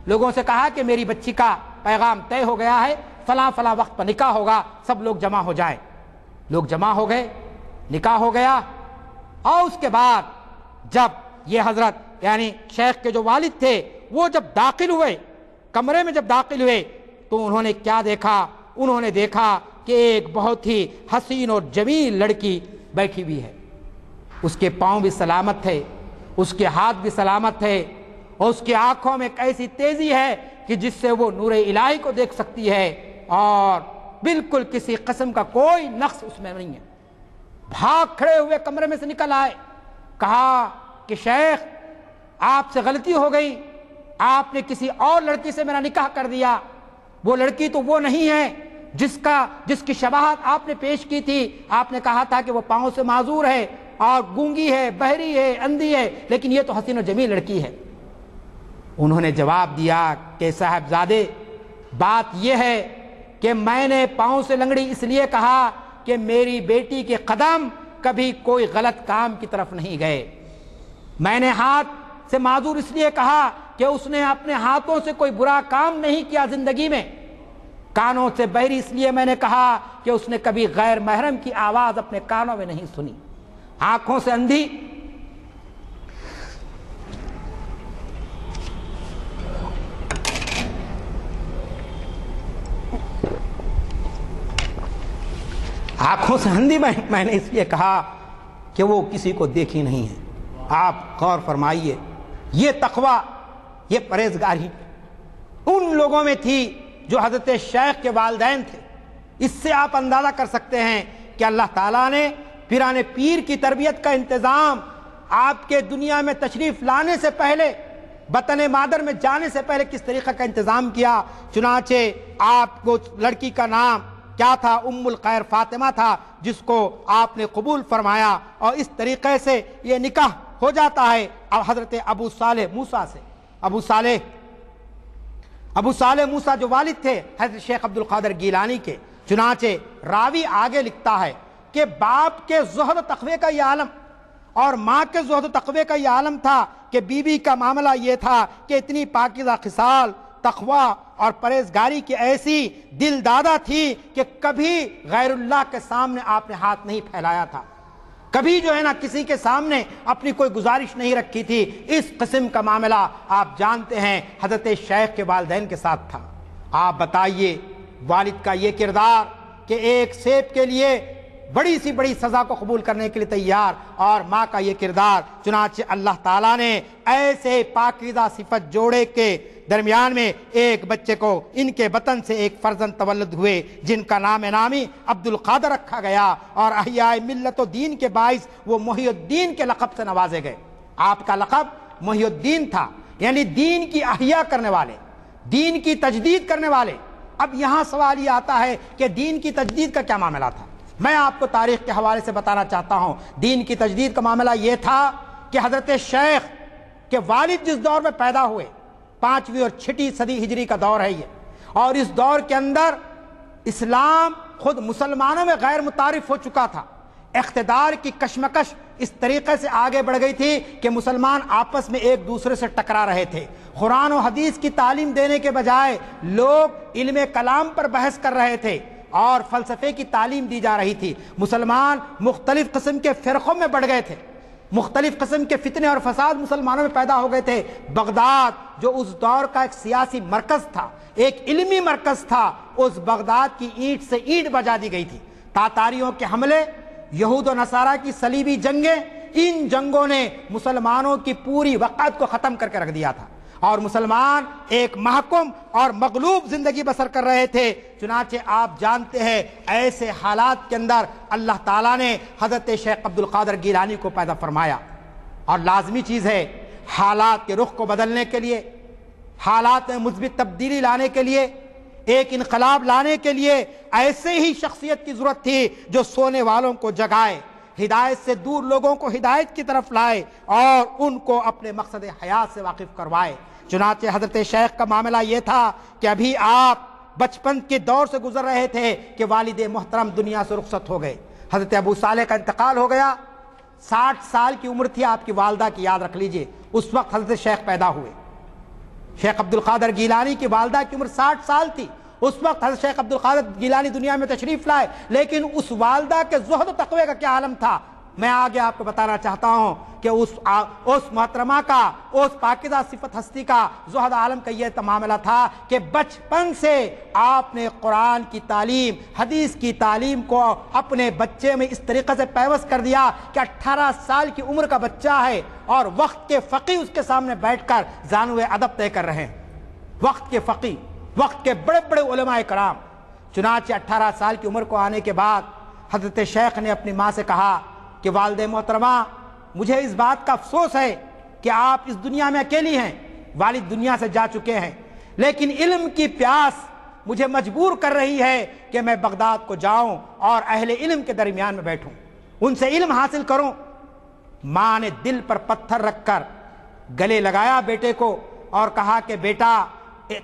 لوگوں سے کہا کہ میری بچی کا پیغام طے ہو گیا ہے، فلاں فلاں وقت پر نکاح ہوگا، سب لوگ جمع ہو جائیں۔ لوگ جمع ہو گئے، نکاح ہو گیا، اور اس کے بعد جب یہ حضرت یعنی شیخ کے جو والد تھے وہ جب داخل ہوئے، کمرے میں جب داخل ہوئے، تو انہوں نے کیا دیکھا؟ انہوں نے دیکھا کہ ایک بہت ہی حسین اور جمیل لڑکی بیٹھی ہوئی ہے، اس کے پاؤں بھی سلامت تھے، اس کے ہاتھ بھی سلامت تھے، اور اس کی آنکھوں میں ایک ایسی تیزی ہے کہ جس سے وہ نور الہی کو دیکھ سکتی ہے، اور بالکل کسی قسم کا کوئی نقص اس میں نہیں ہے۔ بھاگ کھڑے ہوئے کمرے میں سے نکل آئے، کہا کہ شیخ آپ سے غلطی ہو گئی، آپ نے کسی اور لڑکی سے میرا نکاح کر دیا، وہ لڑکی تو وہ نہیں ہے جس کی شباہت آپ نے پیش کی تھی. آپ نے کہا تھا کہ وہ پاؤں سے معذور ہے اور گونگی ہے، بہری ہے، اندھی ہے، لیکن یہ تو حسین و جمیل لڑکی ہے. انہوں نے جواب دیا کہ صاحبزادے، بات یہ ہے کہ میں نے پاؤں سے لنگڑی اس لیے کہا کہ میری بیٹی کے قدم کبھی کوئی غلط کام کی طرف نہیں گئے. میں نے ہاتھ سے معذور اس لیے کہا کہ اس نے اپنے ہاتھوں سے کوئی برا کام نہیں کیا زندگی میں. کانوں سے بہری اس لیے میں نے کہا کہ اس نے کبھی غیر محرم کی آواز اپنے کانوں میں نہیں سنی. آنکھوں سے اندھی، آنکھوں سے اندھی میں نے اس لیے کہا کہ وہ کسی کو دیکھی نہیں ہے. آپ غور فرمائیے، یہ تقوی، یہ پرہیزگاری ان لوگوں میں تھی جو حضرت شیخ کے والدین تھے. اس سے آپ اندازہ کر سکتے ہیں کہ اللہ تعالیٰ نے پیران پیر کی تربیت کا انتظام آپ کے دنیا میں تشریف لانے سے پہلے، وطن مادر میں جانے سے پہلے کس طریقے کا انتظام کیا. چنانچہ آپ کو لڑکی کا نام کیا تھا؟ ام الخیر فاطمہ تھا، جس کو آپ نے قبول فرمایا، اور اس طریقے سے یہ نکاح ہو جاتا ہے اب حضرت ابو صالح موسیٰ سے. ابو صالح موسیٰ جو والد تھے حضرت شیخ عبد القادر گیلانی کے. چنانچہ راوی آگے لکھتا ہے کہ باپ کے زہد و تقوی کا یہ عالم اور ماں کے زہد و تقوی کا یہ عالم تھا کہ بیوی کا معاملہ یہ تھا کہ اتنی پاکیزہ خصال، تقوی اور پرہیزگاری کی ایسی دل دادا تھی کہ کبھی غیر اللہ کے سامنے آپ نے ہاتھ نہیں پھیلایا تھا، کبھی جو ہے نا کسی کے سامنے اپنی کوئی گزارش نہیں رکھی تھی. اس قسم کا معاملہ آپ جانتے ہیں حضرت شیخ کے والدین کے ساتھ تھا. آپ بتائیے، والد کا یہ کردار کہ ایک سیب کے لیے بڑی سی بڑی سزا کو قبول کرنے کے لیے تیار، اور ماں کا یہ کردار. چنانچہ اللہ تعالیٰ نے ایسے پاکیزہ صفت جوڑے کے درمیان میں ایک بچے کو، ان کے بطن سے ایک فرزند تولد ہوئے جن کا نام نامی عبد القادر رکھا گیا، اور احیاء ملت و دین کے باعث وہ محی الدین کے لقب سے نوازے گئے. آپ کا لقب محی الدین تھا، یعنی دین کی احیاء کرنے والے، دین کی تجدید کرنے والے. اب یہاں سوال یہ آتا ہے کہ دین کی تجدید کا کیا معاملہ تھا؟ میں آپ کو تاریخ کے حوالے سے بتانا چاہتا ہوں. دین کی تجدید کا معاملہ یہ تھا کہ حضرت شیخ کے والد جس دور میں پیدا ہوئے، 5ویں اور 6ٹی صدی ہجری کا دور ہے یہ، اور اس دور کے اندر اسلام خود مسلمانوں میں غیر متعارف ہو چکا تھا. اقتدار کی کشمکش اس طریقے سے آگے بڑھ گئی تھی کہ مسلمان آپس میں ایک دوسرے سے ٹکرا رہے تھے. قرآن و حدیث کی تعلیم دینے کے بجائے لوگ علم کلام پر بحث کر رہے تھے اور فلسفے کی تعلیم دی جا رہی تھی. مسلمان مختلف قسم کے فرقوں میں بڑھ گئے تھے، مختلف قسم کے فتنے اور فساد مسلمانوں میں پیدا ہو گئے تھے. بغداد جو اس دور کا ایک سیاسی مرکز تھا، ایک علمی مرکز تھا، اس بغداد کی اینٹ سے اینٹ بجا دی گئی تھی. تاتاریوں کے حملے، یہود و نصارہ کی صلیبی جنگیں، ان جنگوں نے مسلمانوں کی پوری وقت کو ختم کر کے رکھ دیا تھا، اور مسلمان ایک محکوم اور مغلوب زندگی بسر کر رہے تھے. چنانچہ آپ جانتے ہیں ایسے حالات کے اندر اللہ تعالیٰ نے حضرت شیخ عبد القادر گیلانی کو پیدا فرمایا. اور لازمی چیز ہے حالات کے رخ کو بدلنے کے لیے، حالات میں مثبت تبدیلی لانے کے لیے، ایک انقلاب لانے کے لیے ایسے ہی شخصیت کی ضرورت تھی جو سونے والوں کو جگائے، ہدایت سے دور لوگوں کو ہدایت کی طرف لائے اور ان کو اپنے مقصد حیات سے واقف کروائے. چنانچہ حضرت شیخ کا معاملہ یہ تھا کہ ابھی آپ بچپن کے دور سے گزر رہے تھے کہ والد محترم دنیا سے رخصت ہو گئے. حضرت ابو صالح کا انتقال ہو گیا. 60 سال کی عمر تھی آپ کی والدہ کی، یاد رکھ لیجئے. اس وقت حضرت شیخ پیدا ہوئے. شیخ عبد القادر گیلانی کی والدہ کی عمر 60 سال تھی. اس وقت حضرت شیخ عبد القادر گیلانی دنیا میں تشریف لائے. لیکن اس والدہ کے زہد و تقوی کا کیا عالم تھا، میں آگے آپ کو بتانا چاہتا ہوں کہ اس محترمہ کا، اس پاکیزہ صفت ہستی کا زہد عالم کا یہ معاملہ تھا کہ بچپن سے آپ نے قرآن کی تعلیم، حدیث کی تعلیم کو اپنے بچے میں اس طریقے سے پیوست کر دیا کہ 18 سال کی عمر کا بچہ ہے اور وقت کے فقی اس کے سامنے بیٹھ کر زانوِ ادب طے کر رہے ہیں. وقت کے فقی، وقت کے بڑے بڑے علماء کرام. چنانچہ 18 سال کی عمر کو آنے کے بعد حضرت شیخ نے اپنی ماں سے کہا کہ والدہ محترمہ، مجھے اس بات کا افسوس ہے کہ آپ اس دنیا میں اکیلی ہیں. والد دنیا سے جا چکے ہیں، لیکن علم کی پیاس مجھے مجبور کر رہی ہے کہ میں بغداد کو جاؤں اور اہل علم کے درمیان میں بیٹھوں، ان سے علم حاصل کروں۔ ماں نے دل پر پتھر رکھ کر گلے لگایا بیٹے کو اور کہا کہ بیٹا،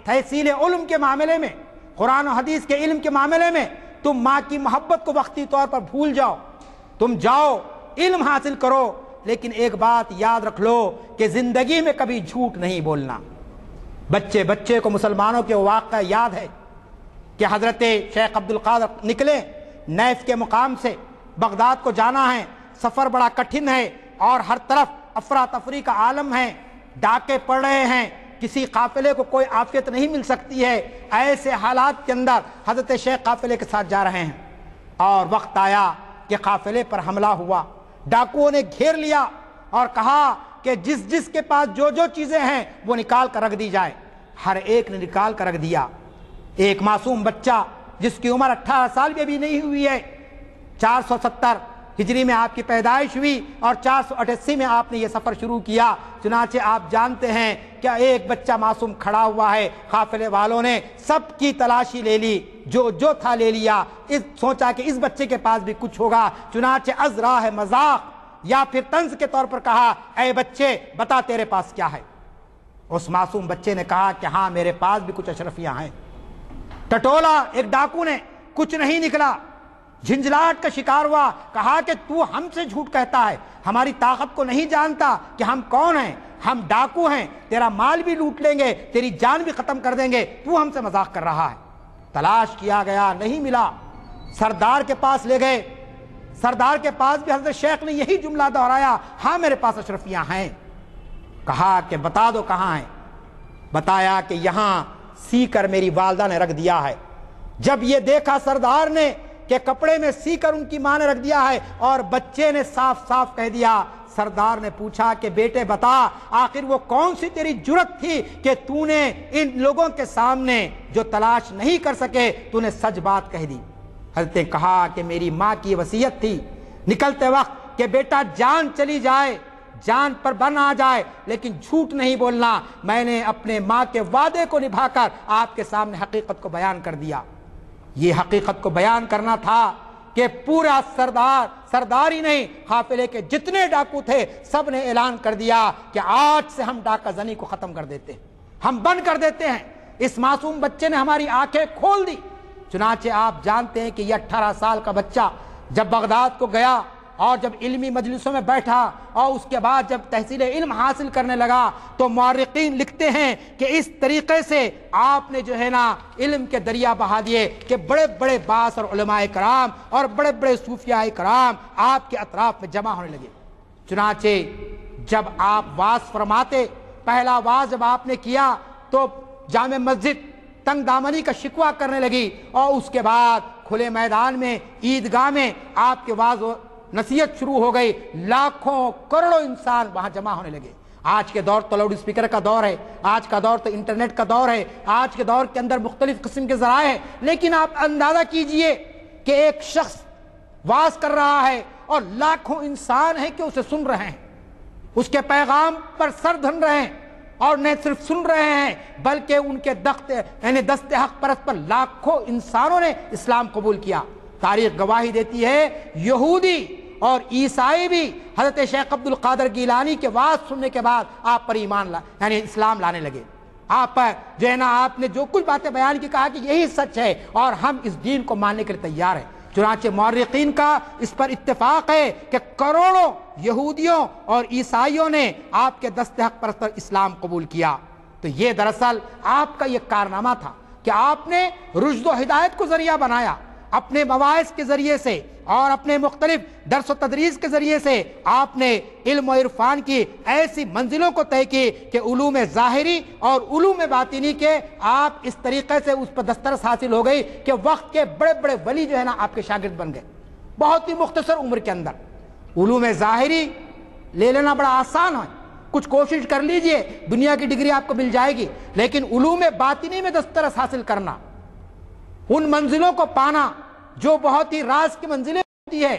تحصیل علم کے معاملے میں، قرآن و حدیث کے علم کے معاملے میں تم ماں کی محبت کو وقتی طور پر بھول جاؤ، تم جاؤ علم حاصل کرو، لیکن ایک بات یاد رکھ لو کہ زندگی میں کبھی جھوٹ نہیں بولنا۔ بچے کو مسلمانوں کے واقعہ یاد ہے کہ حضرت شیخ عبد القادر نکلے نیف کے مقام سے، بغداد کو جانا ہے، سفر بڑا کٹھن ہے اور ہر طرف افراتفری کا عالم ہے، ڈاکے پڑ رہے ہیں، کسی قافلے کو کوئی عافیت نہیں مل سکتی ہے۔ ایسے حالات کے اندر حضرت شیخ قافلے کے ساتھ جا رہے ہیں اور وقت آیا کہ قافلے پر حملہ ہوا، ڈاکوؤں نے گھیر لیا اور کہا کہ جس کے پاس جو چیزیں ہیں وہ نکال کر رکھ دی جائے۔ ہر ایک نے نکال کر رکھ دیا۔ ایک معصوم بچہ جس کی عمر 18 سال بھی ابھی نہیں ہوئی ہے، 470 ہجری میں آپ کی پیدائش ہوئی اور 488 میں آپ نے یہ سفر شروع کیا۔ چنانچہ آپ جانتے ہیں کہ ایک بچہ معصوم کھڑا ہوا ہے، قافلے والوں نے سب کی تلاشی لے لی، جو تھا لے لیا، سوچا کہ اس بچے کے پاس بھی کچھ ہوگا، چنانچہ از راہ مذاق یا پھر طنز کے طور پر کہا، اے بچے بتا تیرے پاس کیا ہے؟ اس معصوم بچے نے کہا کہ ہاں میرے پاس بھی کچھ اشرفیاں ہیں۔ ٹٹولا ایک ڈاکو نے، کچھ نہیں نکلا، جھنجھلاہٹ کا شکار ہوا، کہا کہ تو ہم سے جھوٹ کہتا ہے، ہماری طاقت کو نہیں جانتا کہ ہم کون ہیں، ہم ڈاکو ہیں، تیرا مال بھی لوٹ لیں گے، تیری جان بھی ختم کر دیں گے، تو ہم سے مذاق کر رہا ہے۔ تلاش کیا گیا، نہیں ملا، سردار کے پاس لے گئے، سردار کے پاس بھی حضرت شیخ نے یہی جملہ دہرایا، ہاں میرے پاس اشرفیاں ہیں۔ کہا کہ بتا دو کہاں ہیں؟ بتایا کہ یہاں سی کر میری والدہ نے رکھ دیا ہے۔ جب یہ دیکھا سردار نے کہ کپڑے میں سی کر ان کی ماں نے رکھ دیا ہے اور بچے نے صاف صاف کہہ دیا، سردار نے پوچھا کہ بیٹے بتا آخر وہ کون سی تیری جرت تھی کہ تو نے ان لوگوں کے سامنے جو تلاش نہیں کر سکے تو نے سچ بات کہہ دی؟ حضرت نے کہا کہ میری ماں کی وصیت تھی نکلتے وقت کہ بیٹا جان چلی جائے، جان پر بن آ جائے لیکن جھوٹ نہیں بولنا۔ میں نے اپنے ماں کے وعدے کو نبھا کر آپ کے سامنے حقیقت کو بیان کر دیا۔ یہ حقیقت کو بیان کرنا تھا کہ پورا سردار ہی نہیں، قافلے کے جتنے ڈاکو تھے سب نے اعلان کر دیا کہ آج سے ہم ڈاکہ زنی کو ختم کر دیتے ہیں، ہم بند کر دیتے ہیں۔ اس معصوم بچے نے ہماری آنکھیں کھول دی۔ چنانچہ آپ جانتے ہیں کہ یہ 18 سال کا بچہ جب بغداد کو گیا اور جب علمی مجلسوں میں بیٹھا اور اس کے بعد جب تحصیل علم حاصل کرنے لگا تو مورخین لکھتے ہیں کہ اس طریقے سے آپ نے جو ہے نا علم کے دریا بہا دیے کہ بڑے بڑے باس اور علماء کرام اور بڑے بڑے صوفیاء کرام آپ کے اطراف میں جمع ہونے لگے۔ چنانچہ جب آپ واز فرماتے، پہلا واز جب آپ نے کیا تو جامع مسجد تنگ دامنی کا شکوہ کرنے لگی اور اس کے بعد کھلے میدان میں عیدگاہ میں آپ کے واز نصیحت شروع ہو گئی، لاکھوں کروڑوں انسان وہاں جمع ہونے لگے۔ آج کے دور تو لاؤڈ اسپیکر کا دور ہے، آج کا دور تو انٹرنیٹ کا دور ہے، آج کے دور کے اندر مختلف قسم کے ذرائع ہیں، لیکن آپ اندازہ کیجئے کہ ایک شخص واز کر رہا ہے اور لاکھوں انسان ہیں کہ اسے سن رہے ہیں، اس کے پیغام پر سر دھن رہے ہیں اور نہ صرف سن رہے ہیں بلکہ ان کے دست حق پرست پر لاکھوں انسانوں نے اسلام قبول کیا۔ تاریخ گواہی دیتی ہے یہودی اور عیسائی بھی حضرت شیخ عبد القادر گیلانی کے واز سننے کے بعد آپ پر اسلام لانے لگے۔ آپ پر جو ہے نا آپ نے جو کچھ باتیں بیان کی کہا کہ یہی سچ ہے اور ہم اس دین کو ماننے کے لیے تیار ہیں۔ چنانچہ مورخین کا اس پر اتفاق ہے کہ کروڑوں یہودیوں اور عیسائیوں نے آپ کے دست حق پرست پر اسلام قبول کیا۔ تو یہ دراصل آپ کا یہ کارنامہ تھا کہ آپ نے رشد و ہدایت کو ذریعہ بنایا، اپنے مواعظ کے ذریعے سے اور اپنے مختلف درس و تدریس کے ذریعے سے آپ نے علم و عرفان کی ایسی منزلوں کو طے کی کہ علوم ظاہری اور علوم باطنی کے آپ اس طریقے سے اس پر دسترس حاصل ہو گئی کہ وقت کے بڑے بڑے ولی جو ہے نا آپ کے شاگرد بن گئے بہت ہی مختصر عمر کے اندر۔ علوم ظاہری لے لینا بڑا آسان ہے، کچھ کوشش کر لیجئے دنیا کی ڈگری آپ کو مل جائے گی، لیکن علوم باطنی میں دسترس حاصل کرنا، ان منزلوں کو پانا جو بہت ہی راز کی منزلیں ہوتی ہے،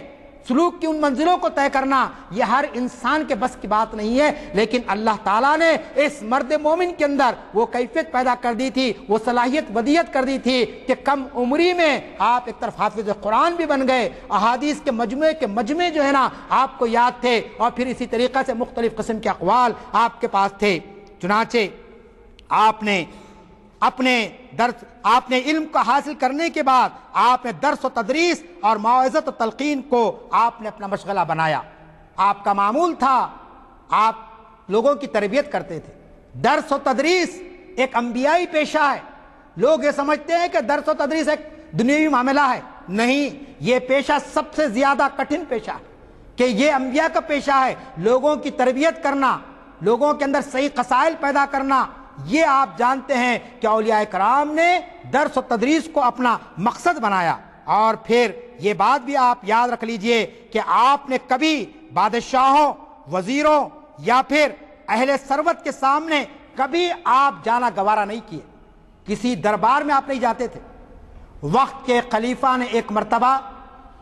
سلوک کی ان منزلوں کو طے کرنا یہ ہر انسان کے بس کی بات نہیں ہے، لیکن اللہ تعالیٰ نے اس مرد مومن کے اندر وہ کیفیت پیدا کر دی تھی، وہ صلاحیت ودیت کر دی تھی کہ کم عمری میں آپ ایک طرف حافظ قرآن بھی بن گئے، احادیث کے مجمع جو ہے نا آپ کو یاد تھے، اور پھر اسی طریقہ سے مختلف قسم کے اقوال آپ کے پاس تھے۔ چنانچہ آپ نے علم کو حاصل کرنے کے بعد آپ نے درس و تدریس اور موعظت و تلقین کو آپ نے اپنا مشغلہ بنایا۔ آپ کا معمول تھا، آپ لوگوں کی تربیت کرتے تھے۔ درس و تدریس ایک انبیائی پیشہ ہے۔ لوگ یہ سمجھتے ہیں کہ درس و تدریس ایک دنیاوی معاملہ ہے، نہیں، یہ پیشہ سب سے زیادہ کٹھن پیشہ ہے کہ یہ انبیاء کا پیشہ ہے۔ لوگوں کی تربیت کرنا، لوگوں کے اندر صحیح قصائل پیدا کرنا، یہ آپ جانتے ہیں کہ اولیاء کرام نے درس و تدریس کو اپنا مقصد بنایا۔ اور پھر یہ بات بھی آپ یاد رکھ لیجئے کہ آپ نے کبھی بادشاہوں، وزیروں یا پھر اہل ثروت کے سامنے کبھی آپ جانا گوارا نہیں کیے، کسی دربار میں آپ نہیں جاتے تھے۔ وقت کے خلیفہ نے ایک مرتبہ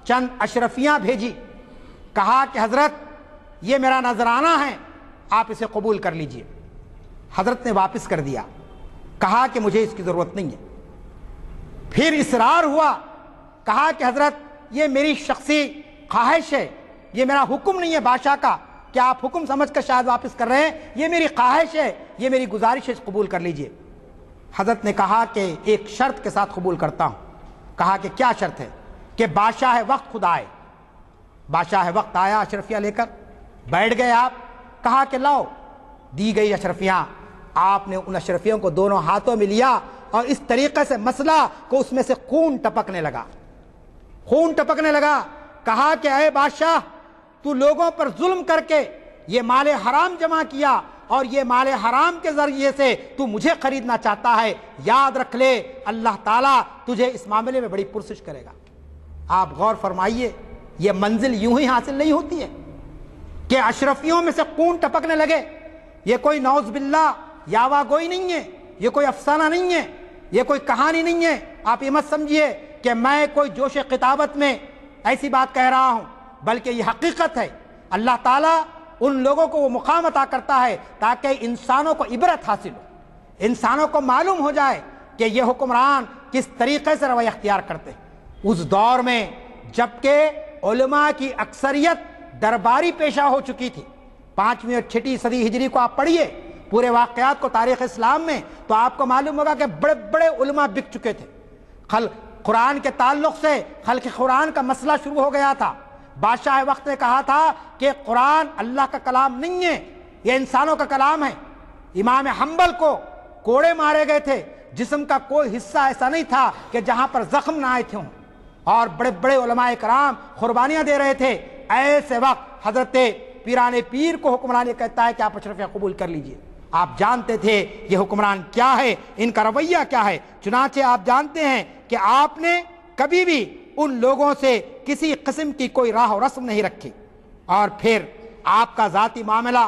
چند اشرفیاں بھیجی، کہا کہ حضرت یہ میرا نذرانہ ہے، آپ اسے قبول کر لیجئے۔ حضرت نے واپس کر دیا، کہا کہ مجھے اس کی ضرورت نہیں ہے۔ پھر اصرار ہوا، کہا کہ حضرت یہ میری شخصی خواہش ہے، یہ میرا حکم نہیں ہے بادشاہ کا کہ آپ حکم سمجھ کر شاید واپس کر رہے ہیں، یہ میری خواہش ہے، یہ میری گزارش ہے، اس قبول کر لیجئے۔ حضرت نے کہا کہ ایک شرط کے ساتھ قبول کرتا ہوں۔ کہا کہ کیا شرط ہے؟ کہ بادشاہ وقت خود آئے۔ بادشاہ وقت آیا اشرفیاں لے کر، بیٹھ گئے آپ، کہا کہ لاؤ، دی گئی اشرفیاں۔ آپ نے ان اشرفیوں کو دونوں ہاتھوں میں لیا اور اس طریقے سے مسئلہ کو اس میں سے خون ٹپکنے لگا۔ کہا کہ اے بادشاہ، تو لوگوں پر ظلم کر کے یہ مال حرام جمع کیا اور یہ مال حرام کے ذریعے سے تو مجھے خریدنا چاہتا ہے، یاد رکھ لے اللہ تعالیٰ تجھے اس معاملے میں بڑی پرسش کرے گا۔ آپ غور فرمائیے، یہ منزل یوں ہی حاصل نہیں ہوتی ہے کہ اشرفیوں میں سے خون ٹپکنے لگے۔ یہ کوئی نعوذ باللہ یاوا گوئی نہیں ہے، یہ کوئی افسانہ نہیں ہے، یہ کوئی کہانی نہیں ہے۔ آپ یہ مت سمجھیے کہ میں کوئی جوش خطابت میں ایسی بات کہہ رہا ہوں، بلکہ یہ حقیقت ہے۔ اللہ تعالیٰ ان لوگوں کو وہ مقام عطا کرتا ہے تاکہ انسانوں کو عبرت حاصل ہو، انسانوں کو معلوم ہو جائے کہ یہ حکمران کس طریقے سے رویہ اختیار کرتے ہیں۔ اس دور میں جبکہ علماء کی اکثریت درباری پیشہ ہو چکی تھی، 5ویں اور 6ٹی صدی ہجری کو آپ پڑھیے پورے واقعات کو تاریخ اسلام میں، تو آپ کو معلوم ہوگا کہ بڑے بڑے علماء بک چکے تھے۔ قرآن کے تعلق سے خلق قرآن کا مسئلہ شروع ہو گیا تھا۔ بادشاہ وقت نے کہا تھا کہ قرآن اللہ کا کلام نہیں ہے، یہ انسانوں کا کلام ہے۔ امام حنبل کو کوڑے مارے گئے تھے، جسم کا کوئی حصہ ایسا نہیں تھا کہ جہاں پر زخم نہ آئے تھے، اور بڑے بڑے علماء کرام قربانیاں دے رہے تھے۔ ایسے وقت حضرت پیران پیر کو حکمران کہتا ہے کہ آپ اشرفیاں قبول کر لیجئے۔ آپ جانتے تھے یہ حکمران کیا ہے، ان کا رویہ کیا ہے۔ چنانچہ آپ جانتے ہیں کہ آپ نے کبھی بھی ان لوگوں سے کسی قسم کی کوئی راہ و رسم نہیں رکھی۔ اور پھر آپ کا ذاتی معاملہ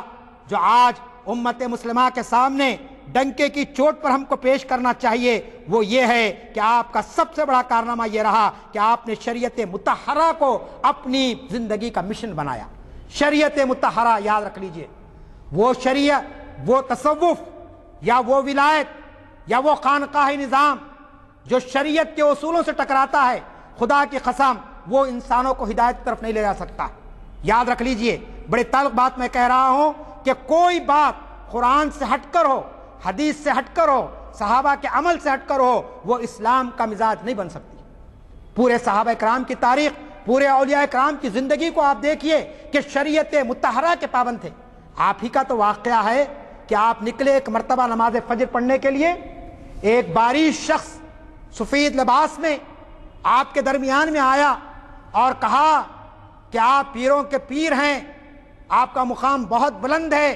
جو آج امت مسلمہ کے سامنے ڈنکے کی چوٹ پر ہم کو پیش کرنا چاہیے، وہ یہ ہے کہ آپ کا سب سے بڑا کارنامہ یہ رہا کہ آپ نے شریعت مطہرہ کو اپنی زندگی کا مشن بنایا۔ شریعت مطہرہ یاد رکھ لیجئے، وہ شریعت، وہ تصوف یا وہ ولایت یا وہ خانقاہ نظام جو شریعت کے اصولوں سے ٹکراتا ہے، خدا کی قسم وہ انسانوں کو ہدایت کی طرف نہیں لے جا سکتا۔ یاد رکھ لیجئے، بڑے تعلق بات میں کہہ رہا ہوں کہ کوئی بات قرآن سے ہٹ کر ہو، حدیث سے ہٹ کر ہو، صحابہ کے عمل سے ہٹ کر ہو، وہ اسلام کا مزاج نہیں بن سکتی۔ پورے صحابہ کرام کی تاریخ، پورے اولیاء کرام کی زندگی کو آپ دیکھیے کہ شریعت مطہرہ کے پابند تھے۔ آپ ہی کا تو واقعہ ہے کہ آپ نکلے ایک مرتبہ نماز فجر پڑھنے کے لیے، ایک باریک شخص سفید لباس میں آپ کے درمیان میں آیا اور کہا کہ آپ پیروں کے پیر ہیں، آپ کا مقام بہت بلند ہے،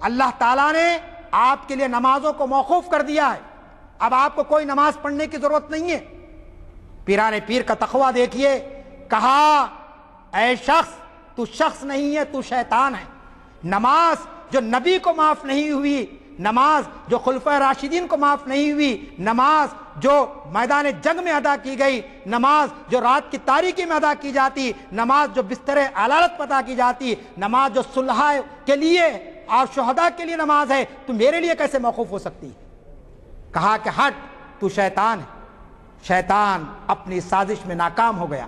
اللہ تعالیٰ نے آپ کے لیے نمازوں کو موقوف کر دیا ہے، اب آپ کو کوئی نماز پڑھنے کی ضرورت نہیں ہے۔ پیران پیر کا تقویٰ دیکھیے، کہا اے شخص، تو شخص نہیں ہے، تو شیطان ہے۔ نماز جو نبی کو معاف نہیں ہوئی، نماز جو خلفائے راشدین کو معاف نہیں ہوئی، نماز جو میدان جنگ میں ادا کی گئی، نماز جو رات کی تاریکی میں ادا کی جاتی، نماز جو بستر عدالت پر ادا کی جاتی، نماز جو صلح کے لیے اور شہداء کے لیے نماز ہے، تو میرے لیے کیسے موقوف ہو سکتی ہے؟ کہا کہ ہٹ، تو شیطان ہے۔ شیطان اپنی سازش میں ناکام ہو گیا۔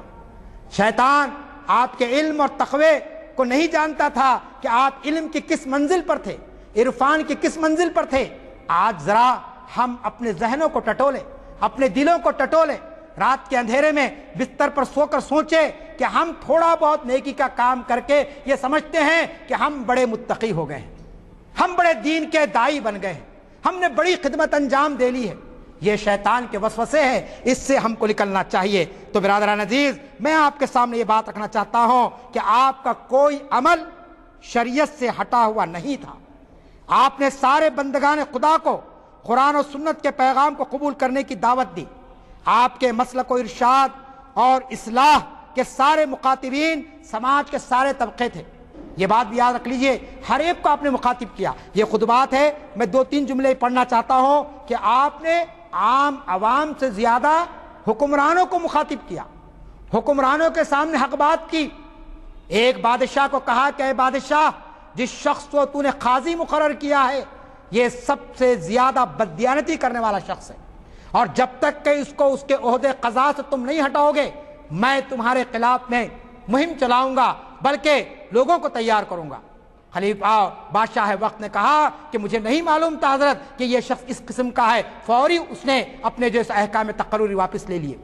شیطان آپ کے علم اور تقوی کو نہیں جانتا تھا کہ آپ علم کی کس منزل پر تھے، عرفان کی کس منزل پر تھے۔ آج ذرا ہم اپنے ذہنوں کو ٹٹولیں، اپنے دلوں کو ٹٹولیں، رات کے اندھیرے میں بستر پر سو کر سوچیں کہ ہم تھوڑا بہت نیکی کا کام کر کے یہ سمجھتے ہیں کہ ہم بڑے متقی ہو گئے ہیں، ہم بڑے دین کے دائی بن گئے ہیں، ہم نے بڑی خدمت انجام دے لی ہے۔ یہ شیطان کے وسوسے ہیں، اس سے ہم کو نکلنا چاہیے۔ تو برادران عزیز، میں آپ کے سامنے یہ بات رکھنا چاہتا ہوں کہ آپ کا کوئی عمل شریعت سے ہٹا ہوا نہیں تھا۔ آپ نے سارے بندگان خدا کو قرآن و سنت کے پیغام کو قبول کرنے کی دعوت دی۔ آپ کے مسلک و ارشاد اور اصلاح کے سارے مخاطبین سماج کے سارے طبقے تھے۔ یہ بات بھی یاد رکھ لیجئے، ہر ایک کو آپ نے مخاطب کیا۔ یہ خطبات ہے، میں 2-3 جملے پڑھنا چاہتا ہوں کہ آپ نے عام عوام سے زیادہ حکمرانوں کو مخاطب کیا، حکمرانوں کے سامنے حق بات کی۔ ایک بادشاہ کو کہا کہ اے بادشاہ، جس شخص کو تو نے قاضی مقرر کیا ہے یہ سب سے زیادہ بددیانتی کرنے والا شخص ہے، اور جب تک کہ اس کو اس کے عہدے قضا سے تم نہیں ہٹاؤ گے، میں تمہارے خلاف میں مہم چلاؤں گا، بلکہ لوگوں کو تیار کروں گا۔ خلیفہ بادشاہ وقت نے کہا کہ مجھے نہیں معلوم تھا حضرت کہ یہ شخص اس قسم کا ہے۔ فوری اس نے اپنے جو احکام تقرری واپس لے لیے۔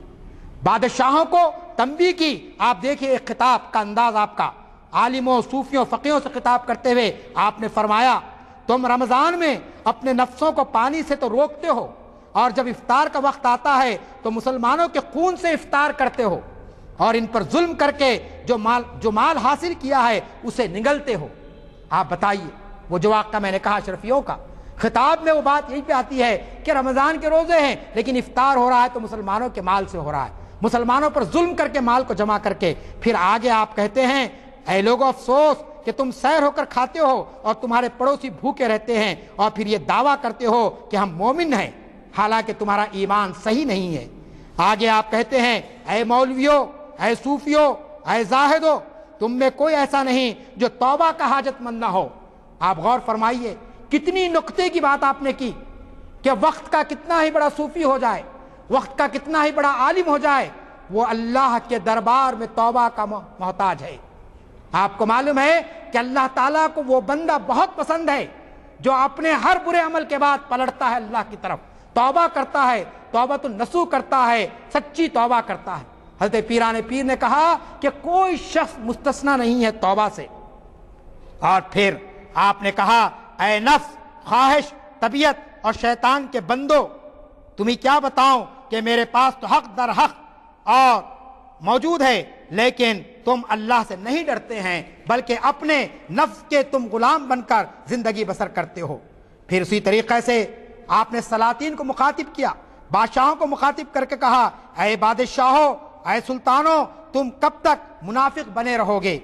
بادشاہوں کو تنبیہ کی۔ آپ دیکھیے ایک خطاب کا انداز آپ کا، عالموں، صوفیوں، فقیہوں سے خطاب کرتے ہوئے آپ نے فرمایا، تم رمضان میں اپنے نفسوں کو پانی سے تو روکتے ہو، اور جب افطار کا وقت آتا ہے تو مسلمانوں کے خون سے افطار کرتے ہو، اور ان پر ظلم کر کے جو مال حاصل کیا ہے اسے نگلتے ہو۔ آپ بتائیے، وہ جو واقعہ میں نے کہا اشرفیوں کا، خطاب میں وہ بات یہی پہ آتی ہے کہ رمضان کے روزے ہیں لیکن افطار ہو رہا ہے تو مسلمانوں کے مال سے ہو رہا ہے، مسلمانوں پر ظلم کر کے مال کو جمع کر کے۔ پھر آگے آپ کہتے ہیں، اے لوگو افسوس کہ تم سیر ہو کر کھاتے ہو اور تمہارے پڑوسی بھوکے رہتے ہیں، اور پھر یہ دعویٰ کرتے ہو کہ ہم مومن ہیں، حالانکہ تمہارا ایمان صحیح نہیں ہے۔ آگے آپ کہتے ہیں، اے مولویوں، اے صوفیوں، اے زاہدوں، تم میں کوئی ایسا نہیں جو توبہ کا حاجت مند نہ ہو۔ آپ غور فرمائیے، کتنی نقطے کی بات آپ نے کی کہ وقت کا کتنا ہی بڑا صوفی ہو جائے، وقت کا کتنا ہی بڑا عالم ہو جائے، وہ اللہ کے دربار میں توبہ کا محتاج ہے۔ آپ کو معلوم ہے کہ اللہ تعالیٰ کو وہ بندہ بہت پسند ہے جو اپنے ہر برے عمل کے بعد پلٹتا ہے اللہ کی طرف، توبہ کرتا ہے، توبۃ النصوح کرتا ہے، سچی توبہ کرتا ہے۔ حضرت پیران پیر نے کہا کہ کوئی شخص مستثنا نہیں ہے توبہ سے۔ اور پھر آپ نے کہا، اے نفس، خواہش، طبیعت اور شیطان کے بندو، تمہیں کیا بتاؤں کہ میرے پاس تو حق در حق اور موجود ہے، لیکن تم اللہ سے نہیں ڈرتے ہیں بلکہ اپنے نفس کے تم غلام بن کر زندگی بسر کرتے ہو۔ پھر اسی طریقے سے آپ نے سلاطین کو مخاطب کیا، بادشاہوں کو مخاطب کر کے کہا، اے بادشاہوں، اے سلطانوں، تم کب تک منافق بنے رہو گے؟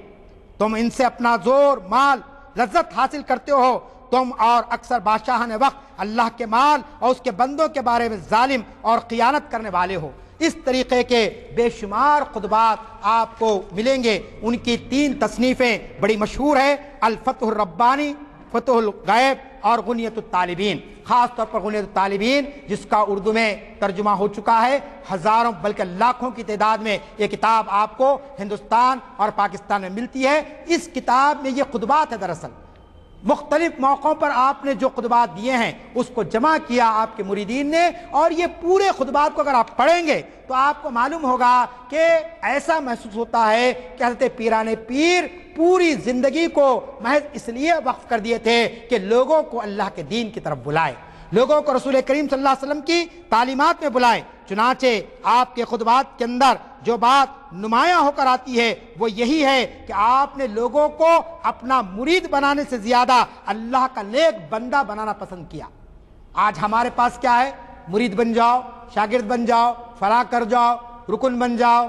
تم ان سے اپنا زور، مال، لذت حاصل کرتے ہو، تم اور اکثر بادشاہان وقت اللہ کے مال اور اس کے بندوں کے بارے میں ظالم اور خیانت کرنے والے ہو۔ اس طریقے کے بے شمار خطبات آپ کو ملیں گے۔ ان کی 3 تصنیفیں بڑی مشہور ہیں، الفتح الربانی، فتح الغیب اور غنیت الطالبین۔ خاص طور پر غنیت الطالبین، جس کا اردو میں ترجمہ ہو چکا ہے، ہزاروں بلکہ لاکھوں کی تعداد میں یہ کتاب آپ کو ہندوستان اور پاکستان میں ملتی ہے۔ اس کتاب میں یہ خطبات ہے، دراصل مختلف موقعوں پر آپ نے جو خطبات دیے ہیں اس کو جمع کیا آپ کے مریدین نے، اور یہ پورے خطبات کو اگر آپ پڑھیں گے تو آپ کو معلوم ہوگا کہ ایسا محسوس ہوتا ہے کہ حضرت پیران پیر پوری زندگی کو محض اس لیے وقف کر دیے تھے کہ لوگوں کو اللہ کے دین کی طرف بلائے، لوگوں کو رسول کریم صلی اللہ علیہ وسلم کی تعلیمات میں بلائے۔ چنانچہ آپ کے خطبات کے اندر جو بات نمایاں ہو کر آتی ہے وہ یہی ہے کہ آپ نے لوگوں کو اپنا مرید بنانے سے زیادہ اللہ کا نیک بندہ بنانا پسند کیا۔ آج ہمارے پاس کیا ہے؟ مرید بن جاؤ، شاگرد بن جاؤ، فلاں کر جاؤ، رکن بن جاؤ،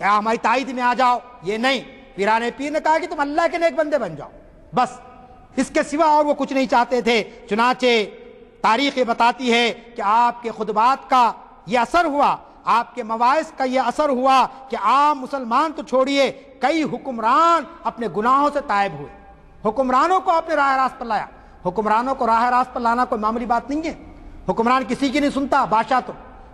یا ہماری تائید میں آ جاؤ۔ یہ نہیں، پیران پیر نے کہا کہ تم اللہ کے نیک بندے بن جاؤ، بس اس کے سوا اور وہ کچھ نہیں چاہتے تھے۔ چنانچہ تاریخ یہ بتاتی ہے کہ آپ کے خطبات کا یہ اثر ہوا، آپ کے مواعظ کا یہ اثر ہوا کہ عام مسلمان تو چھوڑیے، کئی حکمران اپنے گناہوں سے تائب ہوئے، حکمرانوں کو اپنے راہ راست پر لایا۔ حکمرانوں کو راہ راست پر لانا کوئی معمولی بات نہیں ہے۔ حکمران کسی کی نہیں سنتا، بادشاہ تو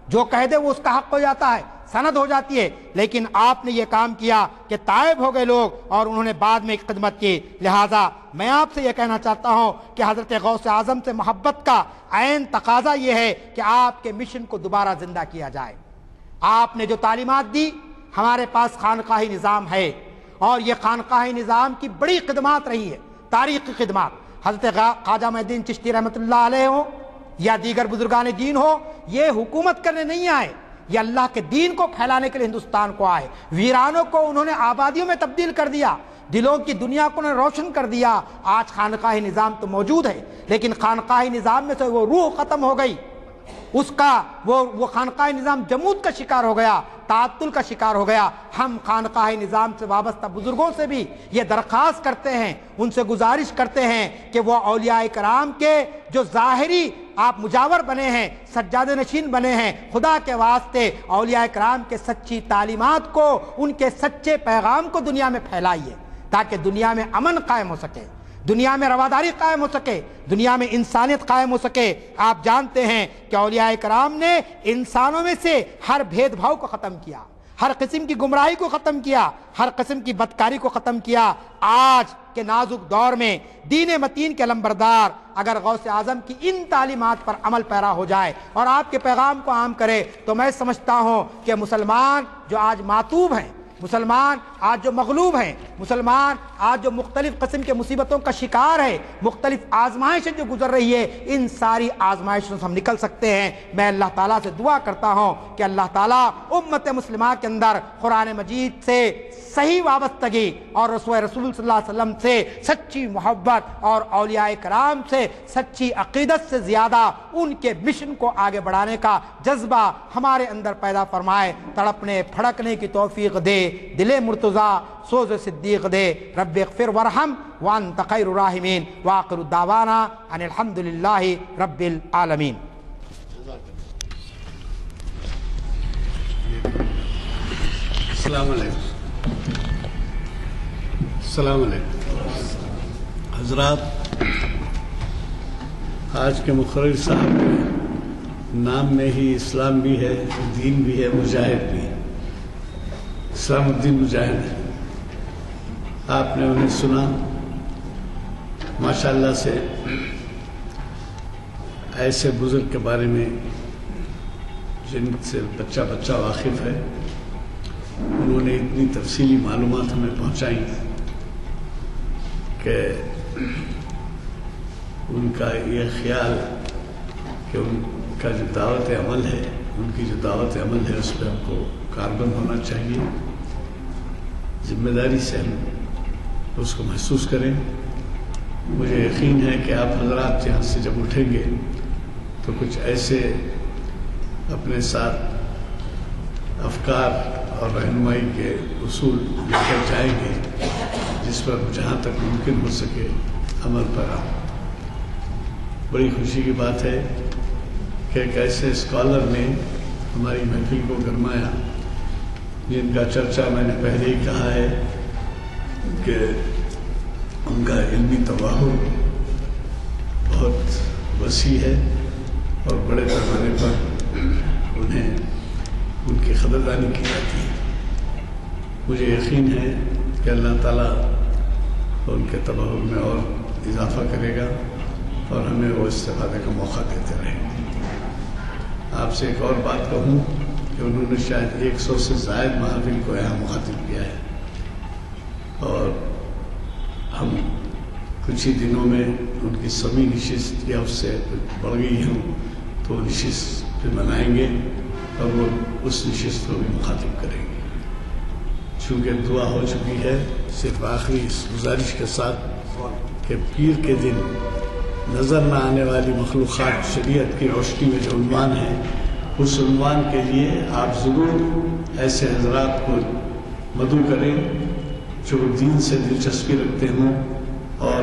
جو کہہ دے وہ اس کا حق ہو جاتا ہے، سند ہو جاتی ہے، لیکن آپ نے یہ کام کیا کہ تائب ہو گئے لوگ اور انہوں نے بعد میں خدمت کی۔ لہٰذا میں آپ سے یہ کہنا چاہتا ہوں کہ حضرت غوث اعظم سے محبت کا عین تقاضا یہ ہے کہ آپ کے مشن کو دوبارہ زندہ کیا جائے۔ آپ نے جو تعلیمات دی، ہمارے پاس خانقاہی نظام ہے اور یہ خانقاہی نظام کی بڑی خدمات رہی ہے، تاریخی خدمات۔ حضرت خواجہ معین الدین چشتی رحمۃ اللہ علیہ ہو یا دیگر بزرگان دین ہو، یہ حکومت کرنے نہیں آئے، یہ اللہ کے دین کو پھیلانے کے لیے ہندوستان کو آئے۔ ویرانوں کو انہوں نے آبادیوں میں تبدیل کر دیا، دلوں کی دنیا کو انہوں نے روشن کر دیا۔ آج خانقاہی نظام تو موجود ہے، لیکن خانقاہی نظام میں سے وہ روح ختم ہو گئی، اس کا وہ خانقاہی نظام جمود کا شکار ہو گیا، تعطل کا شکار ہو گیا۔ ہم خانقاہی نظام سے وابستہ بزرگوں سے بھی یہ درخواست کرتے ہیں، ان سے گزارش کرتے ہیں کہ وہ اولیاء کرام کے جو ظاہری آپ مجاور بنے ہیں، سجادہ نشین بنے ہیں، خدا کے واسطے اولیاء کرام کے سچی تعلیمات کو، ان کے سچے پیغام کو دنیا میں پھیلائیے، تاکہ دنیا میں امن قائم ہو سکے، دنیا میں رواداری قائم ہو سکے، دنیا میں انسانیت قائم ہو سکے۔ آپ جانتے ہیں کہ اولیاء کرام نے انسانوں میں سے ہر بھید بھاؤ کو ختم کیا، ہر قسم کی گمراہی کو ختم کیا، ہر قسم کی بدکاری کو ختم کیا۔ آج کے نازک دور میں دین متین کے علمبردار اگر غوث اعظم کی ان تعلیمات پر عمل پیرا ہو جائے اور آپ کے پیغام کو عام کرے، تو میں سمجھتا ہوں کہ مسلمان جو آج معتوب ہیں، مسلمان آج جو مغلوب ہیں، مسلمان آج جو مختلف قسم کے مصیبتوں کا شکار ہے، مختلف آزمائشیں جو گزر رہی ہے، ان ساری آزمائشوں سے ہم نکل سکتے ہیں۔ میں اللہ تعالیٰ سے دعا کرتا ہوں کہ اللہ تعالیٰ امت مسلمہ کے اندر قرآن مجید سے صحیح وابستگی اور رسول صلی اللہ علیہ وسلم سے سچی محبت اور اولیاء کرام سے سچی عقیدت سے زیادہ ان کے مشن کو آگے بڑھانے کا جذبہ ہمارے اندر پیدا فرمائے، تڑپنے پھڑکنے کی توفیق دے، دل مرتضیٰ سوز صدیق دے۔ رب اغفر ورحم وانت خیر الراحمین، وآخر دعوانا ان الحمد للہ رب العالمین۔ السلام علیکم۔ السلام علیکم حضرات، آج کے مقرر صاحب کے نام میں ہی اسلام بھی ہے، دین بھی ہے، مجاہد بھی ہے، اسلام الدین مجاہد ہے۔ آپ نے انہیں سنا، ماشاءاللہ سے ایسے بزرگ کے بارے میں جن سے بچہ بچہ واقف ہے، انہوں نے اتنی تفصیلی معلومات ہمیں پہنچائیں کہ ان کا یہ خیال کہ ان کا جو دعوت عمل ہے، ان کی جو دعوت عمل ہے، اس پہ ہم کو کاربند ہونا چاہیے، ذمہ داری سے ہم اس کو محسوس کریں۔ مجھے یقین ہے کہ آپ حضرات یہاں سے جب اٹھیں گے تو کچھ ایسے اپنے ساتھ افکار اور رہنمائی کے اصول لے کر جائیں گے جس پر جہاں تک ممکن ہو سکے عمل پر آؤ۔ بڑی خوشی کی بات ہے کہ ایک ایسے اسکالر نے ہماری محفل کو گرمایا جن کا چرچا میں نے پہلے ہی کہا ہے کہ ان کا علمی تباہر بہت وسیع ہے اور بڑے پیمانے پر انہیں ان کی قدردانی کی جاتی ہے۔ مجھے یقین ہے کہ اللہ تعالیٰ ان کے تباہر میں اور اضافہ کرے گا اور ہمیں وہ استفادے کا موقع دیتے رہیں گے۔ آپ سے ایک اور بات کہوں کہ انہوں نے شاید 100 سے زائد محافل کو یہاں مخاطب کیا ہے، اور ہم کچھ ہی دنوں میں ان کی سبھی نشست یا اس سے بڑھ گئی ہوں تو نشست پہ منائیں گے اور وہ اس نشست کو بھی مخاطب کریں گے۔ چونکہ دعا ہو چکی ہے، صرف آخری اس گزارش کے ساتھ کہ پیر کے دن نظر نہ آنے والی مخلوقات شریعت کی روشنی میں جو عنوان ہے، اس عنوان کے لیے آپ ضرور ایسے حضرات کو مدعو کریں جو دین سے دلچسپی رکھتے ہوں اور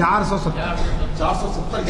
470